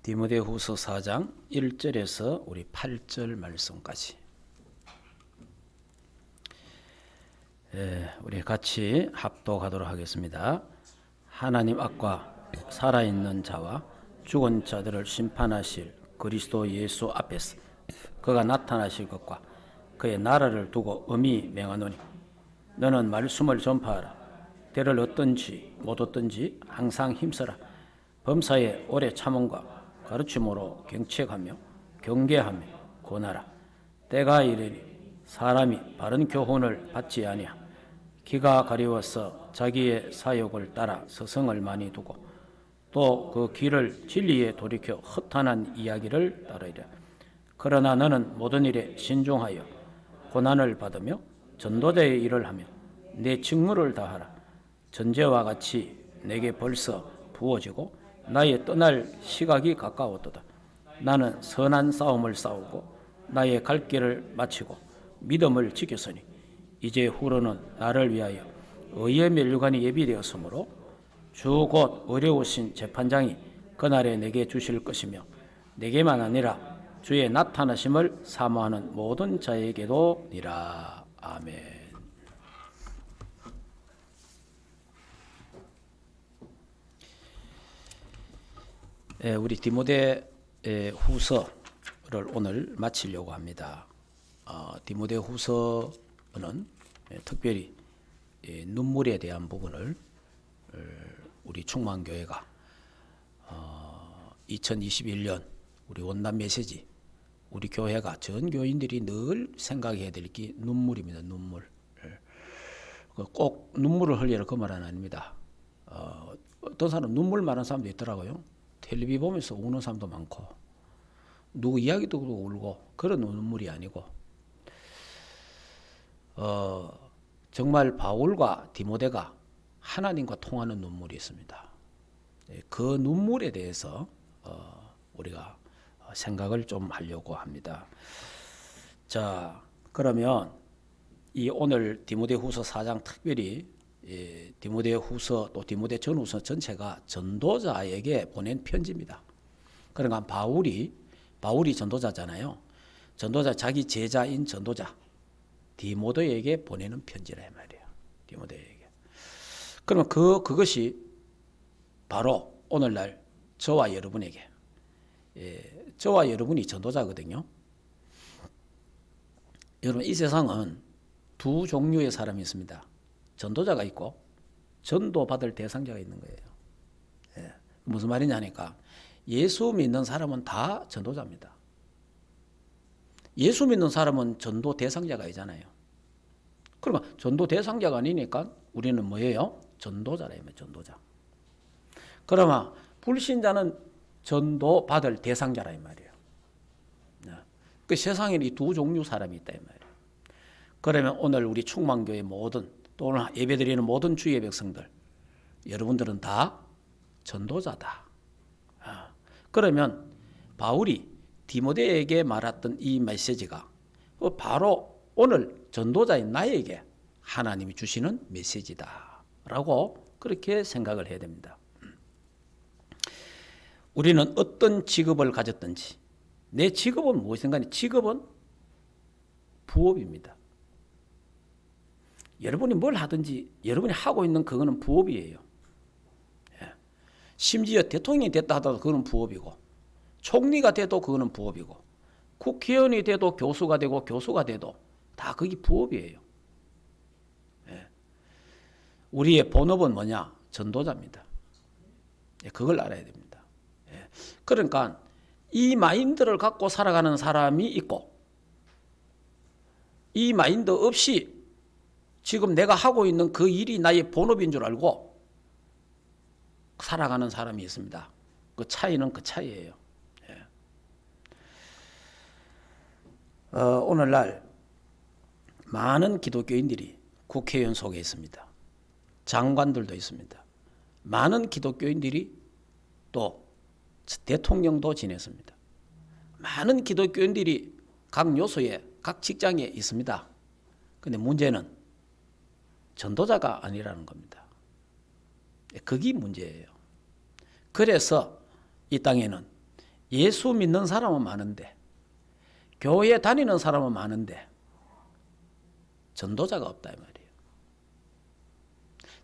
디모데후서 4장 1절에서 우리 8절 말씀까지 우리 같이 합독하도록 하겠습니다. 하나님 앞과 살아있는 자와 죽은 자들을 심판하실 그리스도 예수 앞에서 그가 나타나실 것과 그의 나라를 두고 엄히 맹하노니 너는 말씀을 전파하라. 때를 얻든지 못 얻든지 항상 힘써라. 범사에 오래 참음과 가르침으로 경책하며 경계하며 권하라. 때가 이르니 사람이 바른 교훈을 받지 아니하 기가 가려워서 자기의 사욕을 따라 서성을 많이 두고 또 그 귀를 진리에 돌이켜 허탄한 이야기를 따르리라. 그러나 너는 모든 일에 신중하여 고난을 받으며 전도자의 일을 하며 내 직무를 다하라. 전제와 같이 내게 벌써 부어지고 나의 떠날 시각이 가까웠도다. 나는 선한 싸움을 싸우고 나의 갈 길을 마치고 믿음을 지켰으니 이제 후로는 나를 위하여 의의 면류관이 예비되었으므로 주 곧 어려우신 재판장이 그날에 내게 주실 것이며 내게만 아니라 주의 나타나심을 사모하는 모든 자에게도 니라. 아멘. 우리 디모데 후서를 오늘 마치려고 합니다. 디모데 후서는 특별히 눈물에 대한 부분을 우리 충만교회가 2021년 우리 원단 메시지 우리 교회가 전 교인들이 늘 생각해야 될 게 눈물입니다. 눈물. 꼭 눈물을 흘리라 그 말은 아닙니다. 어떤 사람 눈물 많은 사람도 있더라고요. 텔레비 보면서 우는 사람도 많고 누구 이야기 듣고 울고 그런 눈물이 아니고 정말 바울과 디모데가 하나님과 통하는 눈물이 있습니다. 그 눈물에 대해서 우리가 생각을 좀 하려고 합니다. 자, 그러면 이 오늘 디모데후서 4장 특별히 디모데후서 또 디모데 전후서 전체가 전도자에게 보낸 편지입니다. 그러니까 바울이 전도자잖아요. 전도자 자기 제자인 전도자 디모데에게 보내는 편지라 말이에요. 디모데에게. 그러면 그것이 바로 오늘날 저와 여러분에게 저와 여러분이 전도자거든요. 여러분 이 세상은 두 종류의 사람이 있습니다. 전도자가 있고 전도받을 대상자가 있는 거예요. 무슨 말이냐 하니까 예수 믿는 사람은 다 전도자입니다. 예수 믿는 사람은 전도 대상자가 아니잖아요. 그러면 전도 대상자가 아니니까 우리는 뭐예요? 전도자래요. 전도자. 그러면 불신자는 전도받을 대상자라 이 말이에요. 그 세상에 이 두 종류 사람이 있다 이 말이에요. 그러면 오늘 우리 충만교회 모든 또 오늘 예배드리는 모든 주의 백성들 여러분들은 다 전도자다. 그러면 바울이 디모데에게 말했던 이 메시지가 바로 오늘 전도자인 나에게 하나님이 주시는 메시지다라고 그렇게 생각을 해야 됩니다. 우리는 어떤 직업을 가졌든지 내 직업은 무엇인가? 직업은 부업입니다. 여러분이 뭘 하든지 여러분이 하고 있는 그거는 부업이에요. 심지어 대통령이 됐다 하더라도 그거는 부업이고 총리가 돼도 그거는 부업이고 국회의원이 돼도 교수가 되고 교수가 돼도 다 그게 부업이에요. 우리의 본업은 뭐냐? 전도자입니다. 그걸 알아야 됩니다. 그러니까 이 마인드를 갖고 살아가는 사람이 있고 이 마인드 없이 지금 내가 하고 있는 그 일이 나의 본업인 줄 알고 살아가는 사람이 있습니다. 그 차이는 그 차이예요. 오늘날 많은 기독교인들이 국회의원 속에 있습니다. 장관들도 있습니다. 많은 기독교인들이 또 대통령도 지냈습니다. 많은 기독교인들이 각 요소에 각 직장에 있습니다. 그런데 문제는 전도자가 아니라는 겁니다. 그게 문제예요. 그래서 이 땅에는 예수 믿는 사람은 많은데, 교회 다니는 사람은 많은데 전도자가 없다 이 말이에요.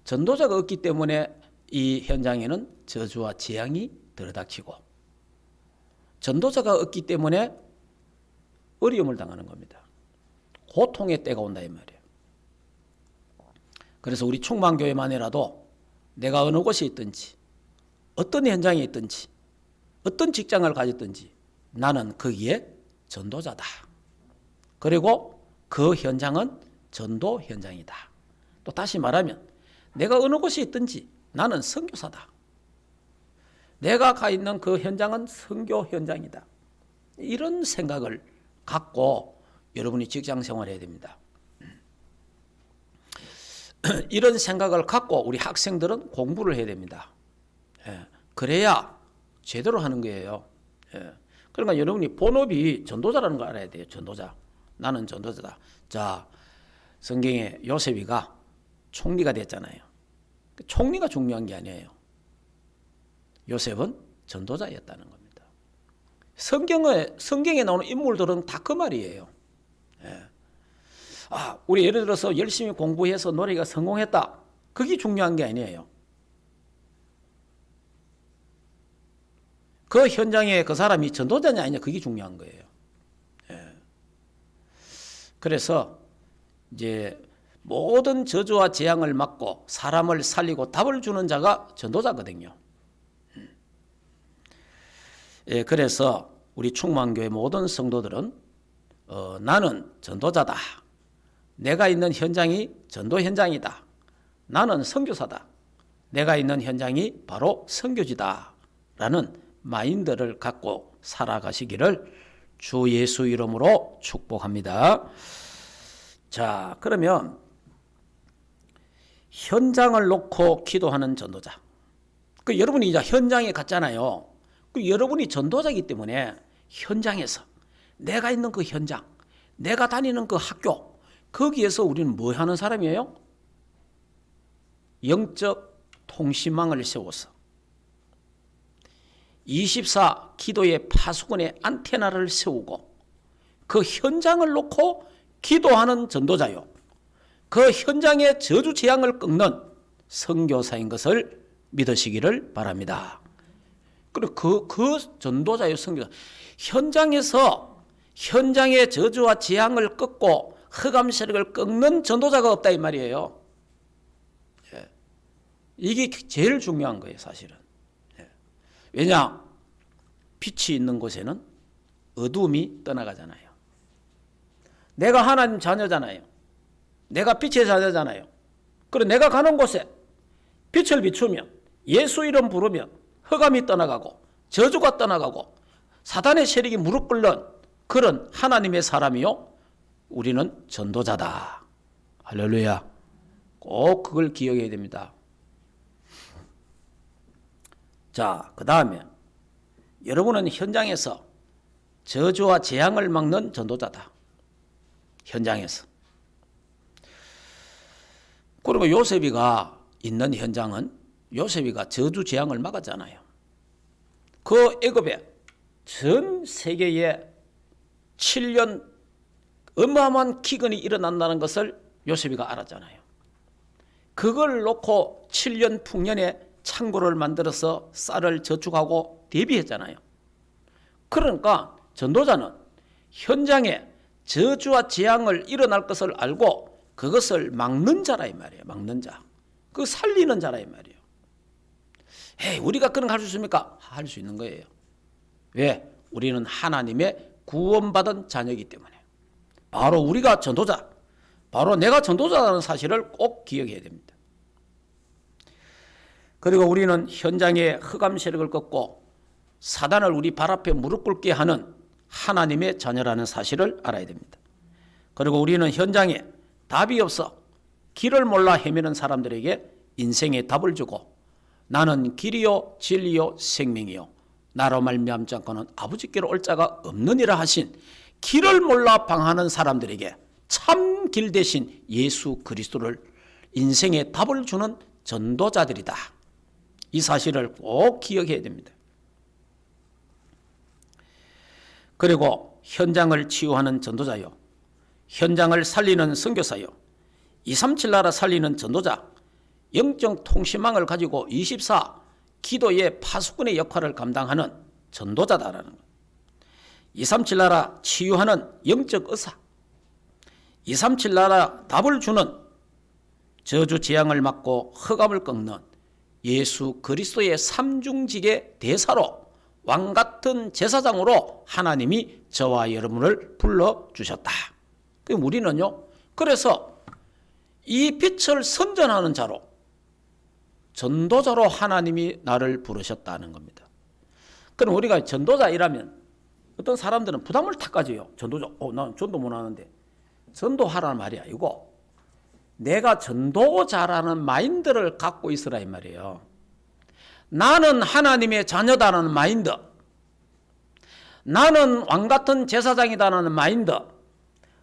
전도자가 없기 때문에 이 현장에는 저주와 재앙이 들어닥치고, 전도자가 없기 때문에 어려움을 당하는 겁니다. 고통의 때가 온다 이 말이에요. 그래서 우리 충만교회만이라도 내가 어느 곳에 있든지, 어떤 현장에 있든지, 어떤 직장을 가졌든지 나는 거기에 전도자다. 그리고 그 현장은 전도 현장이다. 또 다시 말하면 내가 어느 곳에 있든지 나는 선교사다. 내가 가 있는 그 현장은 선교 현장이다. 이런 생각을 갖고 여러분이 직장 생활해야 됩니다. 이런 생각을 갖고 우리 학생들은 공부를 해야 됩니다. 그래야 제대로 하는 거예요. 그러니까 여러분이 본업이 전도자라는 걸 알아야 돼요. 전도자. 나는 전도자다. 자, 성경에 요셉이가 총리가 됐잖아요. 총리가 중요한 게 아니에요. 요셉은 전도자였다는 겁니다. 성경에 나오는 인물들은 다 그 말이에요. 우리 예를 들어서 열심히 공부해서 노래가 성공했다. 그게 중요한 게 아니에요. 그 현장에 그 사람이 전도자냐 아니냐 그게 중요한 거예요. 그래서 이제 모든 저주와 재앙을 막고 사람을 살리고 답을 주는 자가 전도자거든요. 그래서 우리 충만교회 모든 성도들은 나는 전도자다. 내가 있는 현장이 전도 현장이다. 나는 선교사다. 내가 있는 현장이 바로 선교지다. 라는 마인드를 갖고 살아가시기를 주 예수 이름으로 축복합니다. 자, 그러면 현장을 놓고 기도하는 전도자. 여러분이 이제 현장에 갔잖아요. 여러분이 전도자이기 때문에 현장에서 내가 있는 그 현장, 내가 다니는 그 학교, 거기에서 우리는 뭐 하는 사람이에요? 영적 통신망을 세워서 24 기도의 파수꾼의 안테나를 세우고 그 현장을 놓고 기도하는 전도자요. 그 현장의 저주 재앙을 꺾는 선교사인 것을 믿으시기를 바랍니다. 그리고 그 전도자요, 선교사. 현장에서 현장의 저주와 재앙을 꺾고 흑암 세력을 꺾는 전도자가 없다 이 말이에요. 이게 제일 중요한 거예요, 사실은. 왜냐? 빛이 있는 곳에는 어두움이 떠나가잖아요. 내가 하나님 자녀잖아요. 내가 빛의 자녀잖아요. 그리고 내가 가는 곳에 빛을 비추면, 예수 이름 부르면 흑암이 떠나가고 저주가 떠나가고 사단의 세력이 무릎 꿇는 그런 하나님의 사람이요, 우리는 전도자다. 할렐루야. 꼭 그걸 기억해야 됩니다. 자, 그 다음에 여러분은 현장에서 저주와 재앙을 막는 전도자다. 현장에서. 그리고 요셉이가 있는 현장은 요셉이가 저주 재앙을 막았잖아요. 그 애굽에 전 세계에 7년 어마어마한 기근이 일어난다는 것을 요셉이가 알았잖아요. 그걸 놓고 7년 풍년에 창고를 만들어서 쌀을 저축하고 대비했잖아요. 그러니까 전도자는 현장에 저주와 재앙을 일어날 것을 알고 그것을 막는 자라 이 말이에요. 막는 자. 그 살리는 자라 이 말이에요. 우리가 그런 거 할 수 있습니까? 할 수 있는 거예요. 왜? 우리는 하나님의 구원받은 자녀이기 때문에. 바로 우리가 전도자, 바로 내가 전도자라는 사실을 꼭 기억해야 됩니다. 그리고 우리는 현장의 흑암 세력을 꺾고 사단을 우리 발 앞에 무릎 꿇게 하는 하나님의 자녀라는 사실을 알아야 됩니다. 그리고 우리는 현장에 답이 없어 길을 몰라 헤매는 사람들에게 인생의 답을 주고 나는 길이요 진리요 생명이요 나로 말미암지 않고는 아버지께로 올 자가 없느니라 하신 길을 몰라 방하는 사람들에게 참 길 대신 예수 그리스도를 인생의 답을 주는 전도자들이다. 이 사실을 꼭 기억해야 됩니다. 그리고 현장을 치유하는 전도자요, 현장을 살리는 선교사요, 237 나라 살리는 전도자, 영적 통신망을 가지고 24 기도의 파수꾼의 역할을 감당하는 전도자다라는 것. 237 나라 치유하는 영적 의사, 237 나라 답을 주는 저주 재앙을 막고 흑암을 꺾는 예수 그리스도의 삼중직의 대사로 왕같은 제사장으로 하나님이 저와 여러분을 불러주셨다. 우리는요, 그래서 이 빛을 선전하는 자로, 전도자로 하나님이 나를 부르셨다는 겁니다. 그럼 우리가 전도자이라면 어떤 사람들은 부담을 탁 가져요. 전도자, 난 전도 못 하는데. 전도하라는 말이 아니고 내가 전도자라는 마인드를 갖고 있으라 이 말이에요. 나는 하나님의 자녀다라는 마인드, 나는 왕같은 제사장이다라는 마인드,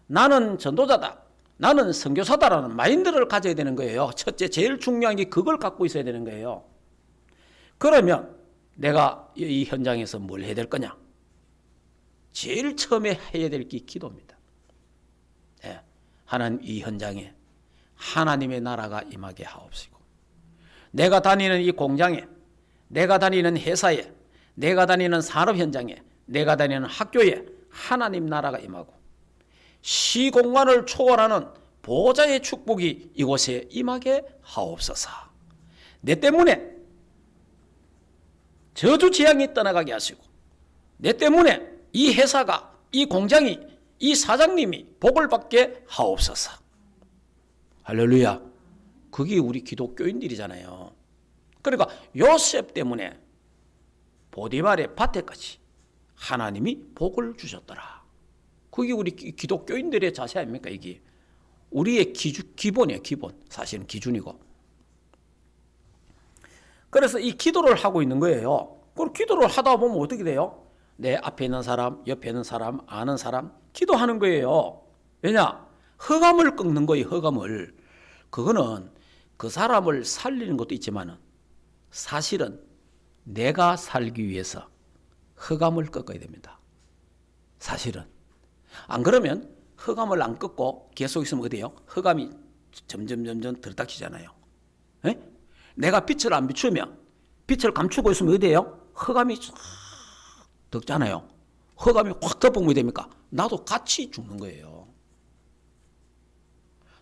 나는 전도자다, 나는 선교사다라는 마인드를 가져야 되는 거예요. 첫째, 제일 중요한 게 그걸 갖고 있어야 되는 거예요. 그러면 내가 이 현장에서 뭘 해야 될 거냐? 제일 처음에 해야 될 게 기도입니다. 네. 하나님, 이 현장에 하나님의 나라가 임하게 하옵시고, 내가 다니는 이 공장에, 내가 다니는 회사에, 내가 다니는 산업 현장에, 내가 다니는 학교에 하나님 나라가 임하고 시공간을 초월하는 보호자의 축복이 이곳에 임하게 하옵소서. 내 때문에 저주 재앙이 떠나가게 하시고, 내 때문에 이 회사가, 이 공장이, 이 사장님이 복을 받게 하옵소서. 할렐루야. 그게 우리 기독교인들이잖아요. 그러니까 요셉 때문에 보디발의 밭에까지 하나님이 복을 주셨더라. 그게 우리 기독교인들의 자세 아닙니까? 이게 우리의 기본이에요. 기본. 사실은 기준이고. 그래서 이 기도를 하고 있는 거예요. 그럼 기도를 하다 보면 어떻게 돼요? 내 앞에 있는 사람, 옆에 있는 사람, 아는 사람 기도하는 거예요. 왜냐? 흑암을 꺾는 거예요. 흑암을. 그거는 그 사람을 살리는 것도 있지만 사실은 내가 살기 위해서 흑암을 꺾어야 됩니다. 사실은. 안 그러면 흑암을 안 꺾고 계속 있으면 어때요? 흑암이 점점 들딱지잖아요. 에? 내가 빛을 안 비추면, 빛을 감추고 있으면 어때요? 흑암이 쫙 덮잖아요. 흑암이 확 덮으면 됩니까? 나도 같이 죽는 거예요.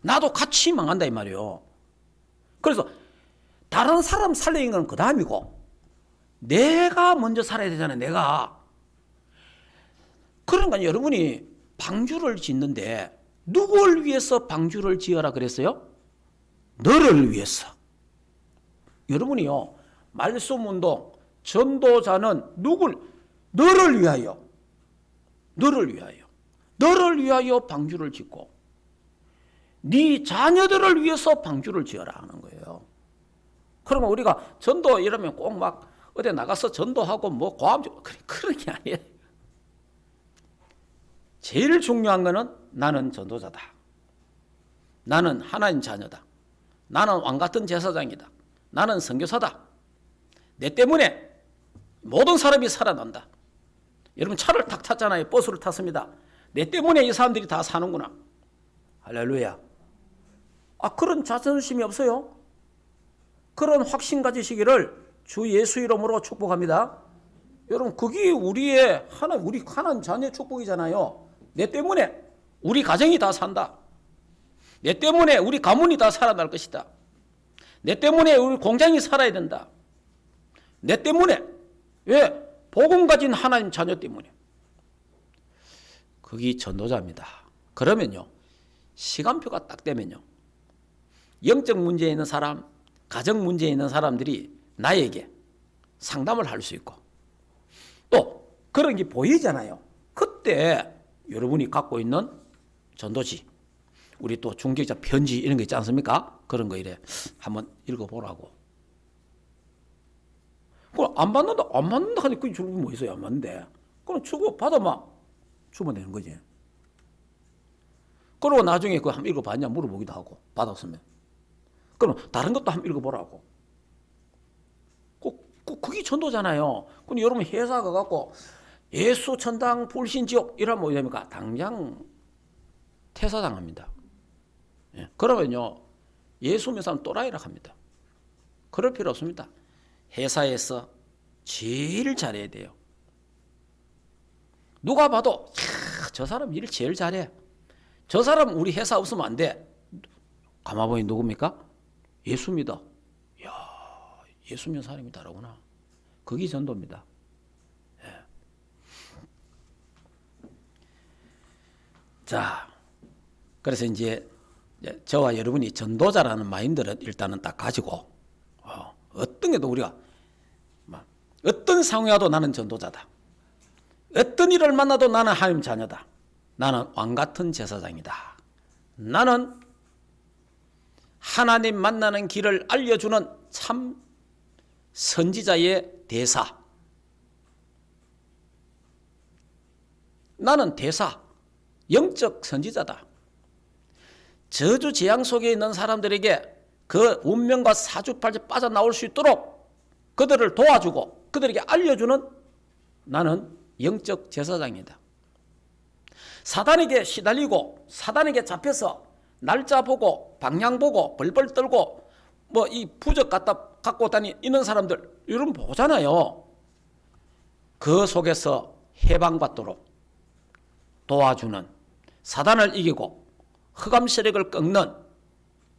나도 같이 망한다 이 말이에요. 그래서 다른 사람 살리는 건 그 다음이고 내가 먼저 살아야 되잖아요. 내가. 그러니까 여러분이 방주를 짓는데 누구를 위해서 방주를 지어라 그랬어요? 너를 위해서. 여러분이요, 말씀운동, 전도자는 너를 위하여, 너를 위하여, 너를 위하여 방주를 짓고 네 자녀들을 위해서 방주를 지어라 하는 거예요. 그러면 우리가 전도 이러면 꼭 막 어디 나가서 전도하고 뭐 고함, 그런 게 아니에요. 제일 중요한 거는 나는 전도자다. 나는 하나님 자녀다. 나는 왕같은 제사장이다. 나는 선교사다. 내 때문에 모든 사람이 살아난다. 여러분 차를 탁 탔잖아요. 버스를 탔습니다. 내 때문에 이 사람들이 다 사는구나. 할렐루야. 그런 자존심이 없어요? 그런 확신 가지시기를 주 예수 이름으로 축복합니다. 여러분 그게 우리 하나님 자녀의 축복이잖아요. 내 때문에 우리 가정이 다 산다. 내 때문에 우리 가문이 다 살아날 것이다. 내 때문에 우리 공장이 살아야 된다. 내 때문에. 왜? 복음 가진 하나님 자녀 때문에. 그게 전도자입니다. 그러면요, 시간표가 딱 되면요, 영적 문제에 있는 사람, 가정 문제에 있는 사람들이 나에게 상담을 할 수 있고 또 그런 게 보이잖아요. 그때 여러분이 갖고 있는 전도지, 우리 또 중직자 편지 이런 거 있지 않습니까? 그런 거 이래 한번 읽어보라고. 그럼 안 받는다 하니 그게 주는 뭐 있어요? 안 받는데. 그럼 주고 받아만 주면 되는 거지. 그러고 나중에 그거 한번 읽어봤냐 물어보기도 하고, 받았으면. 그럼 다른 것도 한번 읽어보라고. 그게 전도잖아요. 근데 여러분 회사 가갖고 예수 천당 불신 지옥 이러면 뭐 됩니까? 당장 퇴사당합니다. 예. 그러면요 예수 믿는 사람 또라이라 합니다. 그럴 필요 없습니다. 회사에서 제일 잘해야 돼요. 누가 봐도 저 사람 일 제일 잘해. 저 사람 우리 회사 없으면 안 돼. 가마보니 누굽니까? 예수 믿어. 이야, 예수 믿는 사람이 다르구나. 그게 전도입니다. 예. 자, 그래서 이제 저와 여러분이 전도자라는 마인드를 일단은 딱 가지고 어떤 게도 우리가 어떤 상황이 와도 나는 전도자다. 어떤 일을 만나도 나는 하나님 자녀다. 나는 왕같은 제사장이다. 나는 하나님 만나는 길을 알려주는 참 선지자의 대사. 나는 대사, 영적 선지자다. 저주 재앙 속에 있는 사람들에게 그 운명과 사주팔자 빠져나올 수 있도록 그들을 도와주고 그들에게 알려주는 나는 영적 제사장이다. 사단에게 시달리고 사단에게 잡혀서 날짜 보고 방향 보고 벌벌 떨고 뭐 이 부적 갖고 다니는 사람들 여러분 보잖아요. 그 속에서 해방받도록 도와주는 사단을 이기고 흑암 세력을 꺾는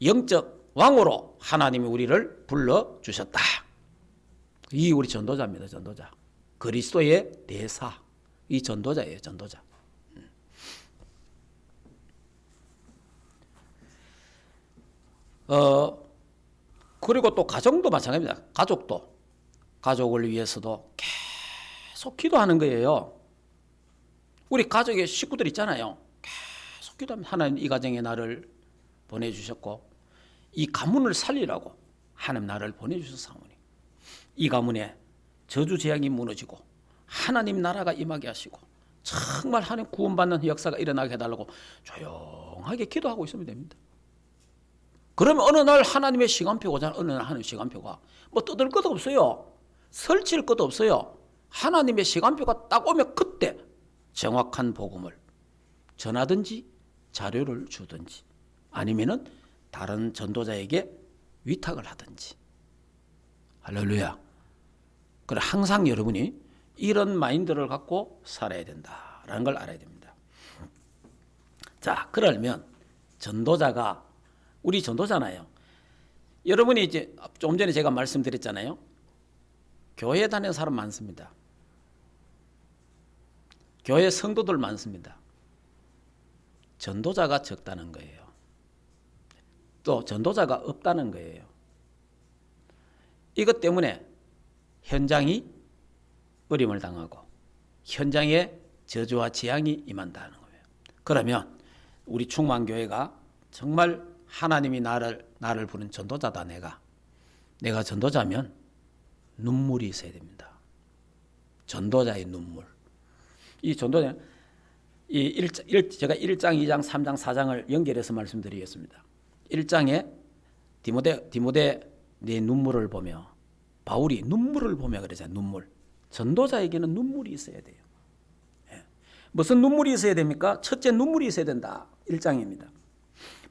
영적 왕으로 하나님이 우리를 불러주셨다. 이 우리 전도자입니다. 전도자. 그리스도의 대사. 이 전도자예요. 전도자. 그리고 또 가정도 마찬가지입니다. 가족도. 가족을 위해서도 계속 기도하는 거예요. 우리 가족의 식구들 있잖아요. 계속 기도하면 하나님 이 가정에 나를 보내주셨고 이 가문을 살리라고 하나님 나를 보내주셨사오니 이 가문에 저주 재앙이 무너지고 하나님 나라가 임하게 하시고 정말 하나님 구원받는 역사가 일어나게 해달라고 조용하게 기도하고 있으면 됩니다. 그러면 어느 날 하나님의 시간표가 오잖아요. 어느 날 하나님의 시간표가 뭐 뜯을 것도 없어요. 설칠 것도 없어요. 하나님의 시간표가 딱 오면 그때 정확한 복음을 전하든지 자료를 주든지 아니면은 다른 전도자에게 위탁을 하든지. 할렐루야. 그래 항상 여러분이 이런 마인드를 갖고 살아야 된다라는 걸 알아야 됩니다. 자, 그러면 전도자가 우리 전도잖아요. 여러분이 이제 좀 전에 제가 말씀드렸잖아요. 교회 다니는 사람 많습니다. 교회 성도들 많습니다. 전도자가 적다는 거예요. 또 전도자가 없다는 거예요. 이것 때문에 현장이 어림을 당하고 현장에 저주와 재앙이 임한다는 거예요. 그러면 우리 충만교회가 정말 하나님이 나를 부른 전도자다. 내가 전도자면 눈물이 있어야 됩니다. 전도자의 눈물. 이 전도자 제가 1장, 2장, 3장, 4장을 연결해서 말씀드리겠습니다. 1장에 디모데 내 눈물을 보며 바울이 눈물을 보며 그러잖아요. 눈물. 전도자에게는 눈물이 있어야 돼요. 예. 무슨 눈물이 있어야 됩니까? 첫째 눈물이 있어야 된다. 1장입니다.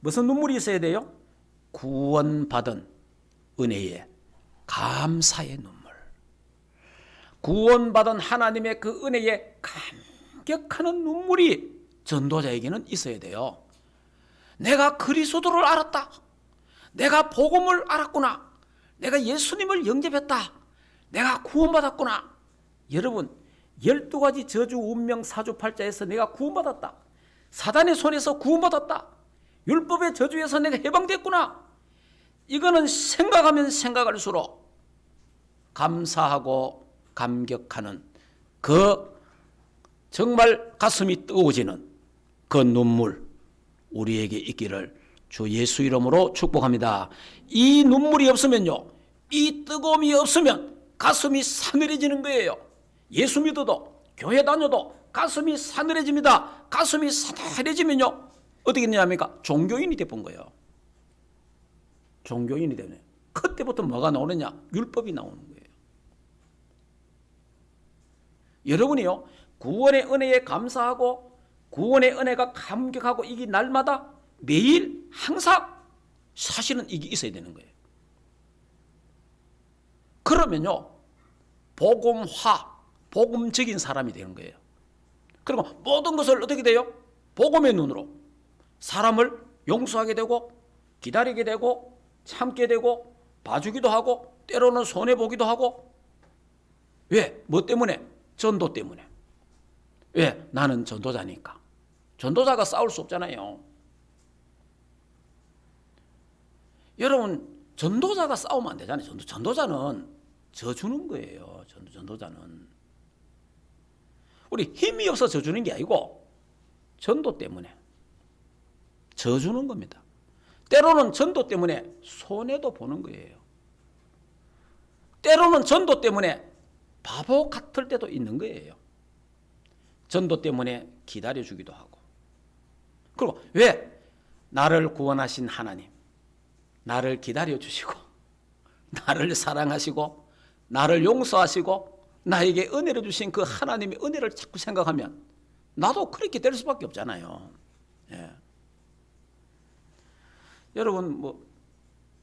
무슨 눈물이 있어야 돼요? 구원받은 은혜에 감사의 눈물. 구원받은 하나님의 그 은혜에 감격하는 눈물이 전도자에게는 있어야 돼요. 내가 그리스도를 알았다. 내가 복음을 알았구나. 내가 예수님을 영접했다. 내가 구원받았구나. 여러분 12가지 저주 운명 사주팔자에서 내가 구원받았다. 사단의 손에서 구원받았다. 율법의 저주에서 내가 해방됐구나. 이거는 생각하면 생각할수록 감사하고 감격하는 그 정말 가슴이 뜨거워지는 그 눈물 우리에게 있기를 주 예수 이름으로 축복합니다. 이 눈물이 없으면요, 이 뜨거움이 없으면 가슴이 싸늘해지는 거예요. 예수 믿어도 교회 다녀도 가슴이 싸늘해집니다. 가슴이 싸늘해지면요 어떻게 되냐니까 종교인이 돼본 거예요. 종교인이 되네. 그때부터 뭐가 나오느냐? 율법이 나오는 거예요. 여러분이요 구원의 은혜에 감사하고 구원의 은혜가 감격하고 이게 날마다 매일 항상 사실은 이게 있어야 되는 거예요. 그러면요 복음화, 복음적인 사람이 되는 거예요. 그리고 모든 것을 어떻게 돼요? 복음의 눈으로 사람을 용서하게 되고 기다리게 되고 참게 되고 봐주기도 하고 때로는 손해보기도 하고. 왜? 뭐 때문에? 전도 때문에. 왜? 나는 전도자니까. 전도자가 싸울 수 없잖아요. 여러분 전도자가 싸우면 안 되잖아요. 전도자는 져주는 거예요. 전도자는 우리 힘이 없어 져주는 게 아니고 전도 때문에 져주는 겁니다. 때로는 전도 때문에 손해도 보는 거예요. 때로는 전도 때문에 바보 같을 때도 있는 거예요. 전도 때문에 기다려주기도 하고. 그리고 왜? 나를 구원하신 하나님, 나를 기다려주시고 나를 사랑하시고 나를 용서하시고 나에게 은혜를 주신 그 하나님의 은혜를 자꾸 생각하면 나도 그렇게 될 수밖에 없잖아요. 예. 여러분 뭐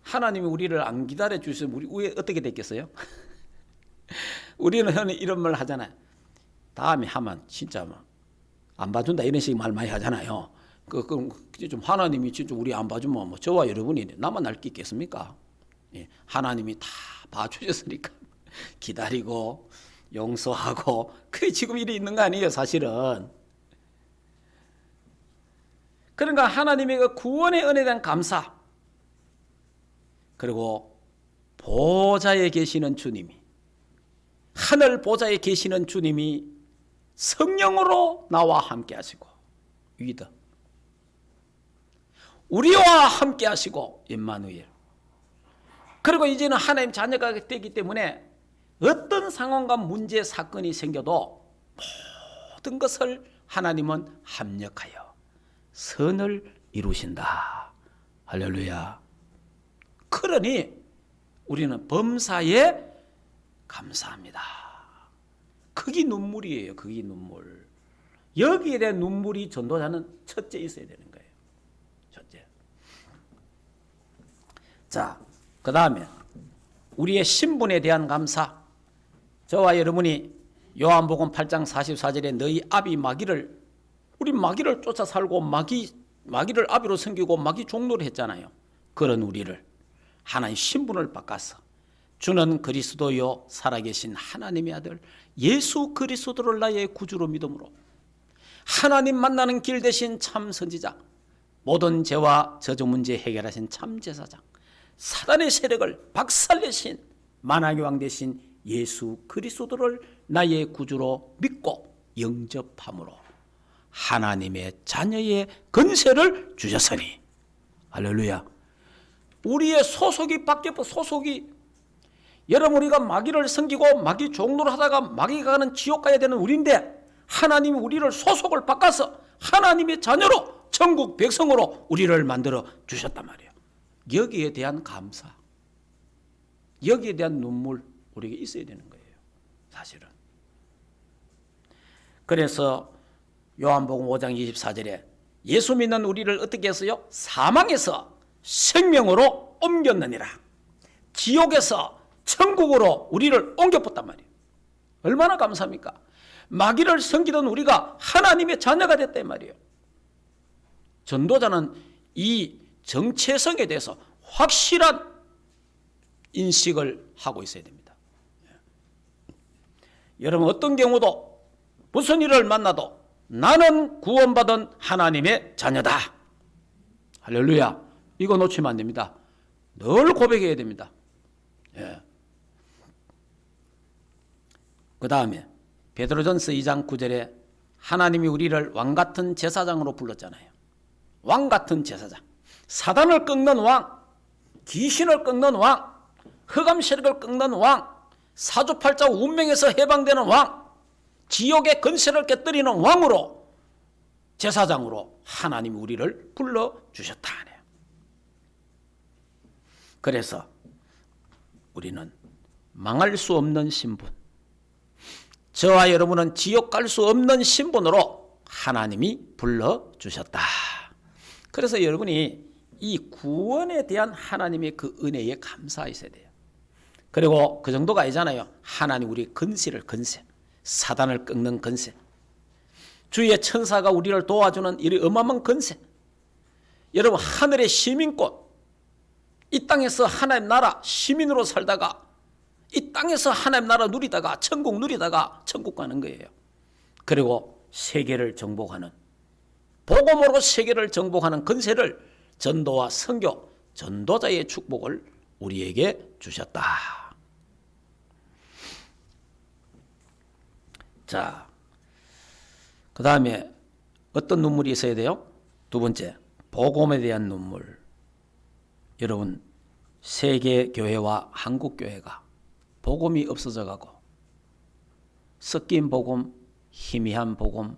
하나님이 우리를 안 기다려 주시면 우리 어떻게 됐겠어요? 우리는 이런 말 하잖아요. 다음에 하면 진짜 안 봐준다 이런 식의 말 많이 하잖아요. 그럼 좀 하나님이 진짜 우리 안 봐주면 뭐 저와 여러분이 나만 날 게 있겠습니까? 예. 하나님이 다 봐주셨으니까 기다리고 용서하고 그게 지금 일이 있는 거 아니에요, 사실은. 그러니까 하나님의 그 구원의 은혜에 대한 감사, 그리고 보좌에 계시는 주님이, 하늘 보좌에 계시는 주님이 성령으로 나와 함께 하시고 위드 우리와 함께 하시고 임마누엘. 그리고 이제는 하나님 자녀가 되기 때문에 어떤 상황과 문제 사건이 생겨도 모든 것을 하나님은 합력하여 선을 이루신다. 할렐루야. 그러니 우리는 범사에 감사합니다. 그게 눈물이에요. 그게 눈물. 여기에 대한 눈물이 전도자는 첫째 있어야 되는 거예요. 첫째. 자, 그 다음에 우리의 신분에 대한 감사. 저와 여러분이 요한복음 8장 44절에 너희 아비 마귀를, 우리 마귀를 쫓아 살고 마귀를 아비로 섬기고 마귀 종노를 했잖아요. 그런 우리를 하나님 신분을 바꿔서 주는 그리스도요 살아계신 하나님의 아들 예수 그리스도를 나의 구주로 믿음으로 하나님 만나는 길 대신 참 선지자, 모든 죄와 저주 문제 해결하신 참 제사장, 사단의 세력을 박살내신 만왕의 왕 되신 예수 그리스도를 나의 구주로 믿고 영접함으로 하나님의 자녀의 권세를 주셨으니. 할렐루야. 우리의 소속이 바뀌었고, 소속이, 여러분 우리가 마귀를 섬기고 마귀 종노를 하다가 마귀가 가는 지옥 가야 되는 우리인데 하나님이 우리를 소속을 바꿔서 하나님의 자녀로 천국 백성으로 우리를 만들어 주셨단 말이에요. 여기에 대한 감사, 여기에 대한 눈물 우리에게 있어야 되는 거예요, 사실은. 그래서 요한복음 5장 24절에 예수 믿는 우리를 어떻게 했어요? 사망에서 생명으로 옮겼느니라. 지옥에서 천국으로 우리를 옮겨봤단 말이에요. 얼마나 감사합니까? 마귀를 섬기던 우리가 하나님의 자녀가 됐단 말이에요. 전도자는 이 정체성에 대해서 확실한 인식을 하고 있어야 됩니다. 여러분 어떤 경우도 무슨 일을 만나도 나는 구원받은 하나님의 자녀다. 할렐루야. 이거 놓치면 안 됩니다. 늘 고백해야 됩니다. 예. 그 다음에 베드로전서 2장 9절에 하나님이 우리를 왕같은 제사장으로 불렀잖아요. 왕같은 제사장. 사단을 꺾는 왕, 귀신을 꺾는 왕, 흑암 세력을 꺾는 왕, 사주팔자 운명에서 해방되는 왕, 지옥의 권세를 깨뜨리는 왕으로, 제사장으로 하나님이 우리를 불러주셨다 하네요. 그래서 우리는 망할 수 없는 신분, 저와 여러분은 지옥 갈 수 없는 신분으로 하나님이 불러주셨다. 그래서 여러분이 이 구원에 대한 하나님의 그 은혜에 감사하셔야 돼요. 그리고 그 정도가 아니잖아요. 하나님 우리 건세를 건세, 사단을 꺾는 건세, 주의 천사가 우리를 도와주는 이 어마어마한 건세. 여러분 하늘의 시민권, 이 땅에서 하나님 나라 시민으로 살다가 이 땅에서 하나님 나라 누리다가 천국 누리다가 천국 가는 거예요. 그리고 세계를 정복하는, 복음으로 세계를 정복하는 건세를 전도와 선교, 전도자의 축복을 우리에게 주셨다. 자, 그 다음에 어떤 눈물이 있어야 돼요? 두 번째, 복음에 대한 눈물. 여러분, 세계교회와 한국교회가 복음이 없어져 가고 섞인 복음, 희미한 복음,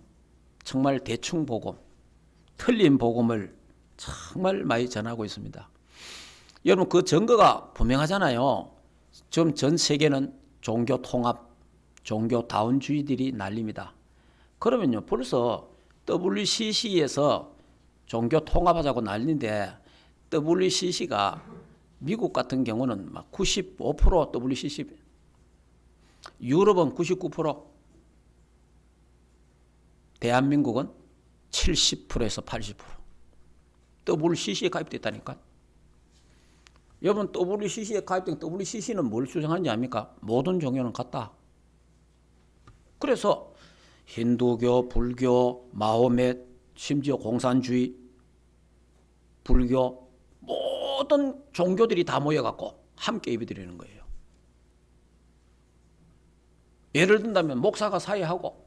정말 대충 복음, 틀린 복음을 정말 많이 전하고 있습니다. 여러분 그 증거가 분명하잖아요. 지금 전 세계는 종교 통합, 종교 다운주의들이 난립니다. 그러면요 벌써 WCC에서 종교 통합하자고 난리인데 WCC가 미국 같은 경우는 막 95% WCC, 유럽은 99%, 대한민국은 70%에서 80%. WCC에 가입됐다니까. 여러분 WCC에 가입된 WCC는 뭘 주장하는지 압니까? 모든 종교는 같다. 그래서 힌두교, 불교, 마호멧, 심지어 공산주의, 불교 모든 종교들이 다 모여갖고 함께 예배드리는 거예요. 예를 든다면 목사가 사회하고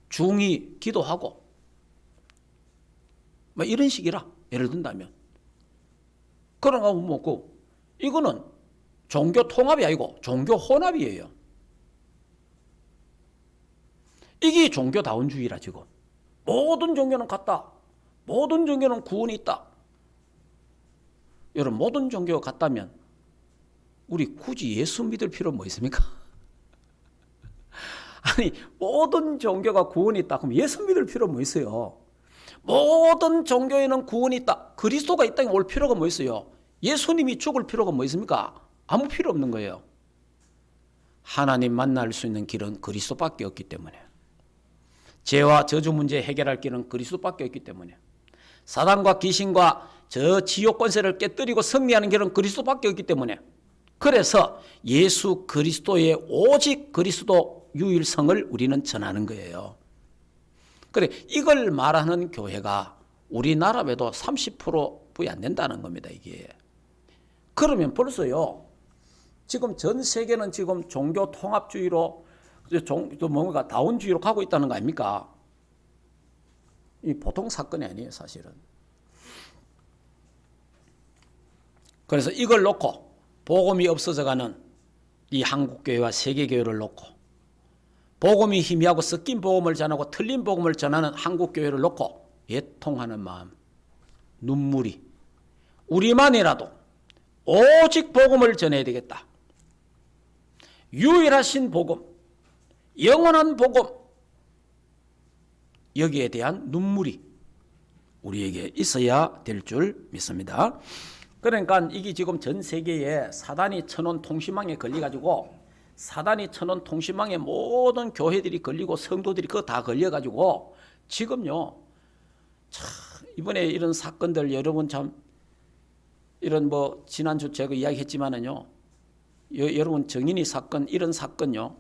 중이 기도하고 뭐 이런 식이라 예를 든다면 그런 거 먹고 이거는 종교 통합이 아니고 종교 혼합이에요. 이게 종교다운주의라 지금. 모든 종교는 같다. 모든 종교는 구원이 있다. 여러분 모든 종교가 같다면 우리 굳이 예수 믿을 필요 뭐 있습니까? 아니 모든 종교가 구원이 있다. 그럼 예수 믿을 필요 뭐 있어요? 모든 종교에는 구원이 있다. 그리스도가 이 땅에 올 필요가 뭐 있어요? 예수님이 죽을 필요가 뭐 있습니까? 아무 필요 없는 거예요. 하나님 만날 수 있는 길은 그리스도밖에 없기 때문에, 죄와 저주 문제 해결할 길은 그리스도밖에 없기 때문에, 사단과 귀신과 저 지옥 권세를 깨뜨리고 승리하는 길은 그리스도밖에 없기 때문에, 그래서 예수 그리스도의 오직 그리스도 유일성을 우리는 전하는 거예요. 그래 이걸 말하는 교회가 우리나라 외에도 30%뿐이 안 된다는 겁니다. 이게. 그러면 벌써요. 지금 전 세계는 지금 종교 통합주의로 뭔가 다운주의로 가고 있다는 거 아닙니까? 이 보통 사건이 아니에요, 사실은. 그래서 이걸 놓고 복음이 없어져가는 이 한국교회와 세계교회를 놓고 복음이 희미하고 섞인 복음을 전하고 틀린 복음을 전하는 한국교회를 놓고 애통하는 마음, 눈물이 우리만이라도 오직 복음을 전해야 되겠다. 유일하신 복음, 영원한 복음, 여기에 대한 눈물이 우리에게 있어야 될 줄 믿습니다. 그러니까 이게 지금 전 세계에 사단이 쳐놓은 통신망에 걸려가지고 사단이 쳐놓은 통신망에 모든 교회들이 걸리고 성도들이 그거 다 걸려가지고 지금요 이번에 이런 사건들 여러분 참 이런 뭐 지난주 제가 이야기했지만은요 여러분 정인이 사건 이런 사건요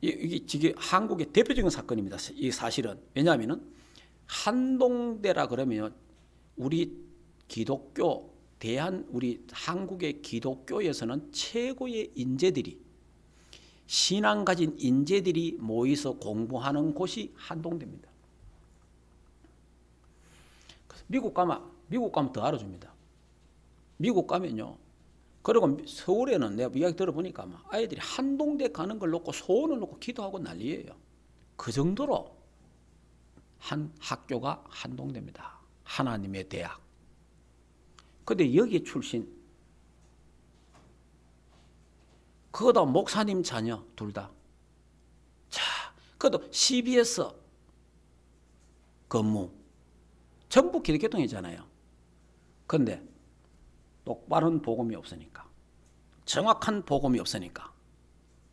이게 지금 한국의 대표적인 사건입니다. 이 사실은 왜냐하면은 한동대라 그러면 우리 기독교 우리 한국의 기독교에서는 최고의 인재들이 신앙 가진 인재들이 모여서 공부하는 곳이 한동대입니다. 미국 가면 더 알아줍니다. 미국 가면요. 그리고 서울에는 내가 이야기 들어보니까 아이들이 한동대 가는 걸 놓고 소원을 놓고 기도하고 난리예요. 그 정도로 한 학교가 한동대입니다. 하나님의 대학. 근데 여기 출신 그거다 목사님 자녀 둘 다 그것도 CBS 근무. 전부 기독교통이잖아요. 그런데 똑바른 복음이 없으니까, 정확한 복음이 없으니까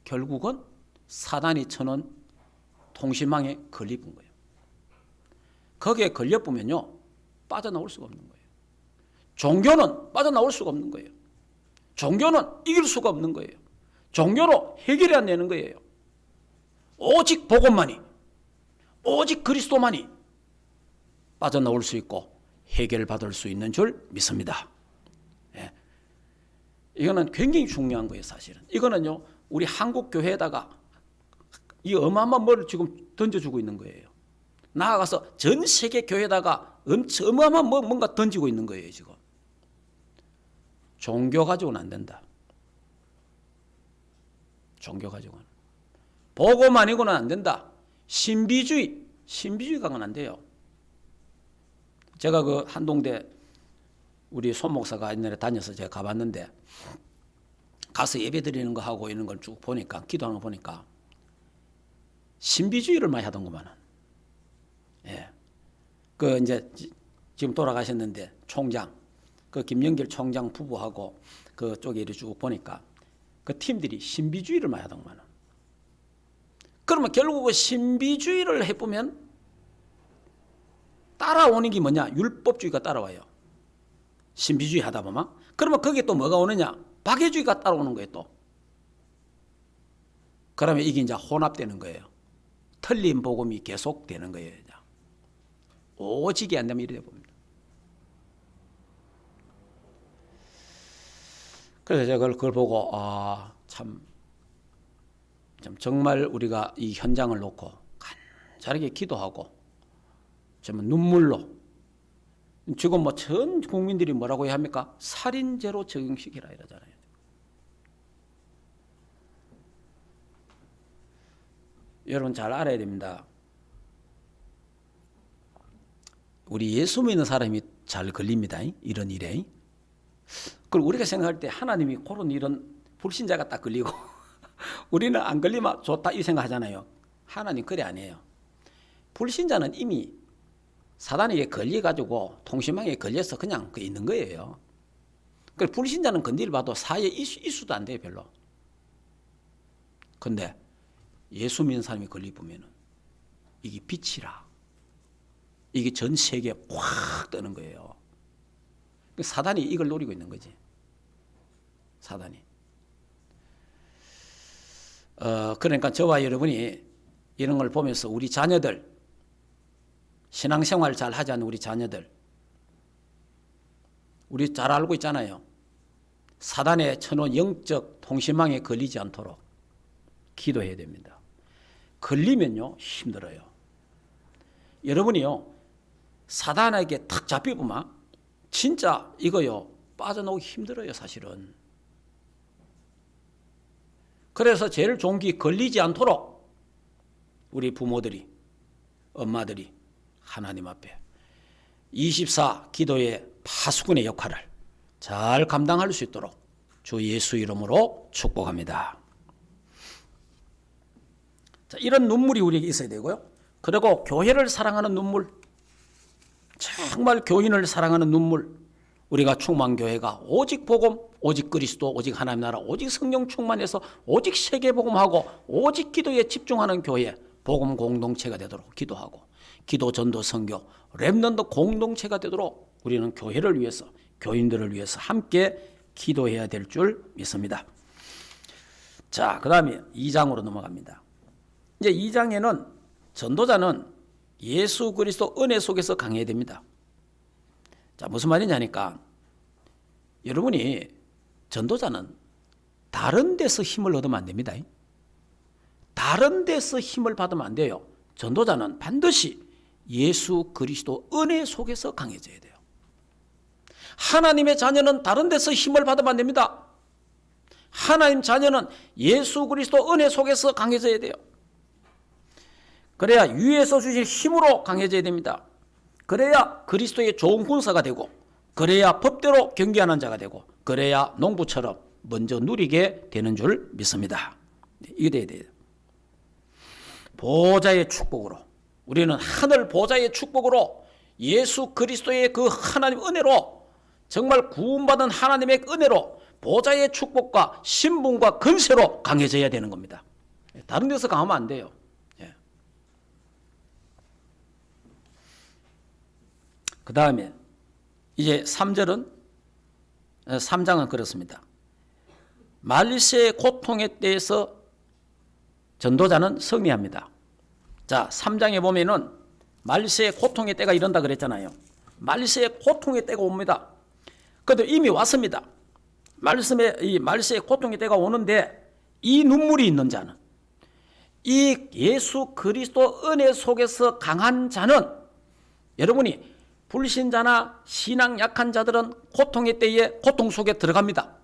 결국은 사단이 쳐놓은 통신망에 걸려본 거예요. 거기에 걸려보면요, 빠져나올 수가 없는 거예요. 종교는 빠져나올 수가 없는 거예요. 종교는 이길 수가 없는 거예요. 종교로 해결이 안 되는 거예요. 오직 복음만이, 오직 그리스도만이 빠져나올 수 있고 해결받을 수 있는 줄 믿습니다. 예. 이거는 굉장히 중요한 거예요, 사실은. 이거는요, 우리 한국 교회에다가 이 어마어마한 뭐를 지금 던져주고 있는 거예요. 나아가서 전 세계 교회에다가 어마어마한 뭔가 던지고 있는 거예요, 지금. 종교 가지고는 안 된다. 종교 가지고는. 복음 아니고는 안 된다. 신비주의 가면 안 돼요. 제가 그 한동대 우리 손 목사가 옛날에 다녀서 제가 가봤는데, 가서 예배 드리는 거 하고 이런 걸 쭉 보니까, 기도하는 거 보니까 신비주의를 많이 하던구만은. 예. 그 이제 지금 돌아가셨는데 총장, 그 김영길 총장 부부하고 그쪽에 이렇게 쭉 보니까 그 팀들이 신비주의를 많이 하던구만은. 그러면 결국 신비주의를 해보면 따라오는 게 뭐냐? 율법주의가 따라와요. 신비주의 하다 보면. 그러면 거기에 또 뭐가 오느냐? 박애주의가 따라오는 거예요, 또. 그러면 이게 이제 혼합되는 거예요. 틀린 복음이 계속되는 거예요. 이제. 오직이 안 되면 이래 봅니다. 그래서 제가 그걸 보고, 정말 우리가 이 현장을 놓고 간절하게 기도하고, 정말 눈물로, 지금 뭐 전 국민들이 뭐라고 해야 합니까? 살인죄로 적용시키라 이러잖아요. 여러분 잘 알아야 됩니다. 우리 예수 믿는 사람이 잘 걸립니다. 이런 일에. 그리고 우리가 생각할 때 하나님이 그런 이런 불신자가 딱 걸리고 우리는 안 걸리면 좋다 이 생각하잖아요. 하나님 그래 아니에요. 불신자는 이미 사단에게 걸려가지고 통신망에 걸려서 그냥 그 있는 거예요. 그 불신자는 건드려 봐도 사회 이슈도 안 돼요, 별로. 근데 예수 믿는 사람이 걸리보면은 이게 빛이라. 이게 전 세계에 확 뜨는 거예요. 사단이 이걸 노리고 있는 거지. 사단이. 그러니까 저와 여러분이 이런 걸 보면서 우리 자녀들, 신앙생활 잘 하지 않는 우리 자녀들, 우리 잘 알고 있잖아요. 사단의 쳐놓은 영적 통신망에 걸리지 않도록 기도해야 됩니다. 걸리면요, 힘들어요. 여러분이요, 사단에게 탁 잡히고만 진짜 이거요, 빠져나오기 힘들어요, 사실은. 그래서 제일 좋은 게 걸리지 않도록 우리 부모들이, 엄마들이 하나님 앞에 24 기도의 파수꾼의 역할을 잘 감당할 수 있도록 주 예수 이름으로 축복합니다. 자, 이런 눈물이 우리에게 있어야 되고요. 그리고 교회를 사랑하는 눈물, 정말 교인을 사랑하는 눈물, 우리가 충만교회가 오직 복음, 오직 그리스도, 오직 하나님 나라, 오직 성령 충만해서 오직 세계복음하고 오직 기도에 집중하는 교회, 복음 공동체가 되도록 기도하고, 기도, 전도, 선교, 렘넌트 공동체가 되도록 우리는 교회를 위해서, 교인들을 위해서 함께 기도해야 될 줄 믿습니다. 자, 그 다음에 2장으로 넘어갑니다. 이제 2장에는 전도자는 예수 그리스도 은혜 속에서 강해야 됩니다. 자, 무슨 말이냐니까, 여러분이 전도자는 다른 데서 힘을 얻으면 안 됩니다. 다른 데서 힘을 받으면 안 돼요. 전도자는 반드시 예수 그리스도 은혜 속에서 강해져야 돼요. 하나님의 자녀는 다른 데서 힘을 받으면 안 됩니다. 하나님 자녀는 예수 그리스도 은혜 속에서 강해져야 돼요. 그래야 위에서 주신 힘으로 강해져야 됩니다. 그래야 그리스도의 좋은 군사가 되고, 그래야 법대로 경계하는 자가 되고, 그래야 농부처럼 먼저 누리게 되는 줄 믿습니다. 이게 돼야 돼요. 보좌의 축복으로, 우리는 하늘 보좌의 축복으로 예수 그리스도의 그 하나님 은혜로, 정말 구원받은 하나님의 은혜로 보좌의 축복과 신분과 권세로 강해져야 되는 겁니다. 다른 데서 강하면 안 돼요. 그 다음에 이제 3장은 그렇습니다. 말세의 고통에 대해서 전도자는 승리합니다. 자, 3장에 보면은 말세의 고통의 때가 이른다 그랬잖아요. 말세의 고통의 때가 옵니다. 그래도 이미 왔습니다. 이 말세의 고통의 때가 오는데, 이 눈물이 있는 자는, 이 예수 그리스도 은혜 속에서 강한 자는, 여러분이 불신자나 신앙 약한 자들은 고통의 때에 고통 속에 들어갑니다.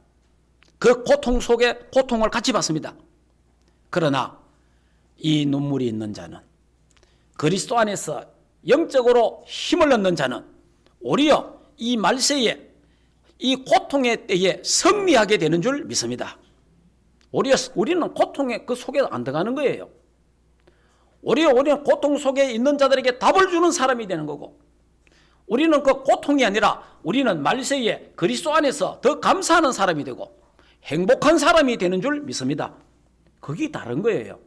그 고통 속에 고통을 같이 받습니다. 그러나 이 눈물이 있는 자는, 그리스도 안에서 영적으로 힘을 얻는 자는 오히려 이 말세에, 이 고통의 때에 승리하게 되는 줄 믿습니다. 오히려 우리는 고통의 그 속에 안 들어가는 거예요. 오히려 우리는 고통 속에 있는 자들에게 답을 주는 사람이 되는 거고, 우리는 그 고통이 아니라 우리는 말세에 그리스도 안에서 더 감사하는 사람이 되고 행복한 사람이 되는 줄 믿습니다. 그게 다른 거예요.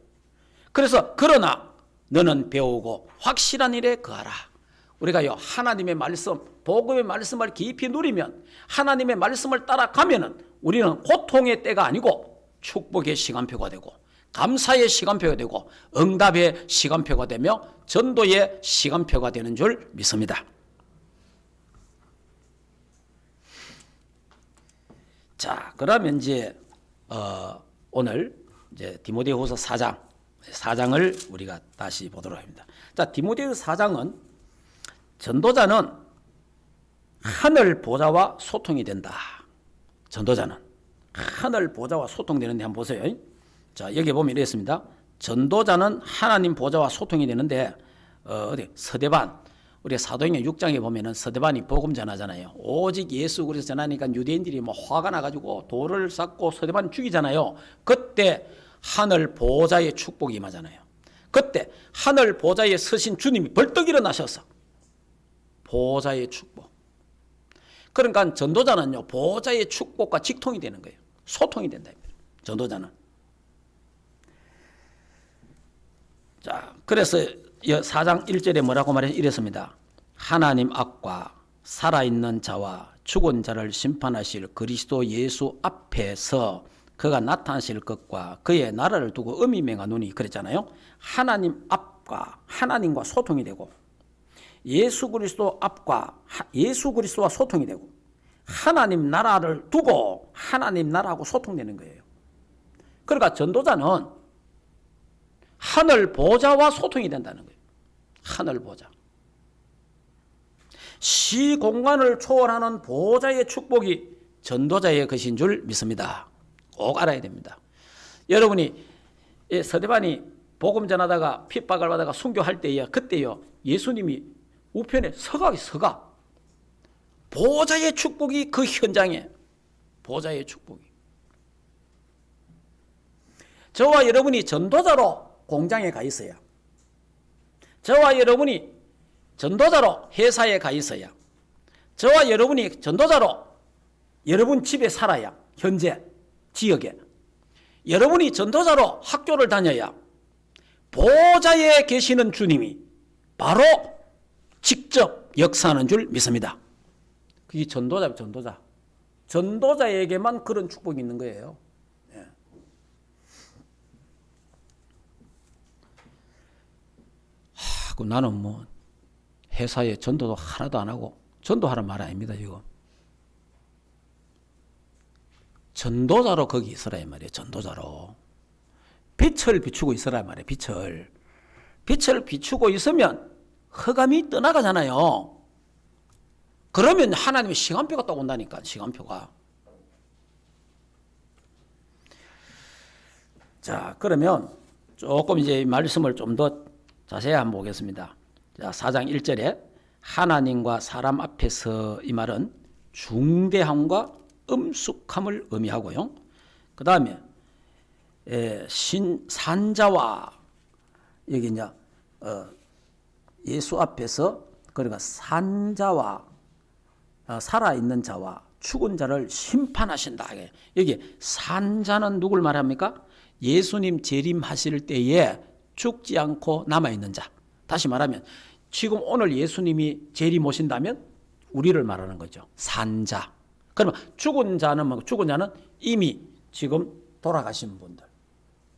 그래서 그러나 너는 배우고 확실한 일에 거하라. 우리가요, 하나님의 말씀, 복음의 말씀을 깊이 누리면, 하나님의 말씀을 따라가면은 우리는 고통의 때가 아니고 축복의 시간표가 되고, 감사의 시간표가 되고, 응답의 시간표가 되며 전도의 시간표가 되는 줄 믿습니다. 자, 그러면 이제 오늘 이제 디모데후서 4장을 우리가 다시 보도록 합니다. 자, 디모데후서 4장은 전도자는 하늘 보좌와 소통이 된다. 전도자는 하늘 보좌와 소통되는데 한번 보세요. 자, 여기 보면 이랬습니다. 전도자는 하나님 보좌와 소통이 되는데, 어디 서대반, 우리 사도행전 6장에 보면은 서대반이 복음 전하잖아요. 오직 예수 그리스도 전하니까 유대인들이 뭐 화가 나가지고 돌을 쌓고 서대반 죽이잖아요. 그때 하늘 보좌의 축복이 임하잖아요. 그때 하늘 보좌에 서신 주님이 벌떡 일어나셔서 보좌의 축복. 그러니까 전도자는요, 보좌의 축복과 직통이 되는 거예요. 소통이 된다. 전도자는. 자, 그래서 4장 1절에 뭐라고 말해서 이랬습니다. 하나님 앞과 살아있는 자와 죽은 자를 심판하실 그리스도 예수 앞에서 그가 나타나실 것과 그의 나라를 두고 엄히 맹하노니, 그랬잖아요. 하나님 앞과 하나님과 소통이 되고, 예수 그리스도 앞과 예수 그리스도와 소통이 되고, 하나님 나라를 두고 하나님 나라하고 소통되는 거예요. 그러니까 전도자는 하늘 보좌와 소통이 된다는 거예요. 하늘 보좌. 시공간을 초월하는 보좌의 축복이 전도자의 것인 줄 믿습니다. 꼭 알아야 됩니다. 여러분이 서대반이 복음 전하다가 핍박을 받다가 순교할 때야, 그때요, 예수님이 우편에 서가 보좌의 축복이 그 현장에, 보좌의 축복이. 저와 여러분이 전도자로 공장에 가 있어야, 저와 여러분이 전도자로 회사에 가 있어야, 저와 여러분이 전도자로 여러분 집에 살아야, 현재 지역에 여러분이 전도자로 학교를 다녀야 보좌에 계시는 주님이 바로 직접 역사하는 줄 믿습니다. 그게 전도자에게만 그런 축복이 있는 거예요. 나는 뭐 회사에 전도도 하나도 안 하고, 전도하는 말 아닙니다. 지금 전도자로 거기 있으라 이 말이에요. 전도자로 빛을 비추고 있으라 이 말이에요. 빛을 비추고 있으면 흑암이 떠나가잖아요. 그러면 하나님의 시간표가 딱 온다니까. 시간표가. 자, 그러면 조금 이제 말씀을 좀 더 자세히 한번 보겠습니다. 자, 4장 1절에 하나님과 사람 앞에서, 이 말은 중대함과 엄숙함을 의미하고요. 그 다음에 산자와 여기 이제 예수 앞에서 그러니까 산 자와 살아있는 자와 죽은 자를 심판하신다. 여기 산 자는 누굴 말합니까? 예수님 재림하실 때에 죽지 않고 남아있는 자. 다시 말하면 지금 오늘 예수님이 재림 오신다면 우리를 말하는 거죠. 산 자. 그러면 죽은 자는 뭐? 죽은 자는 이미 지금 돌아가신 분들.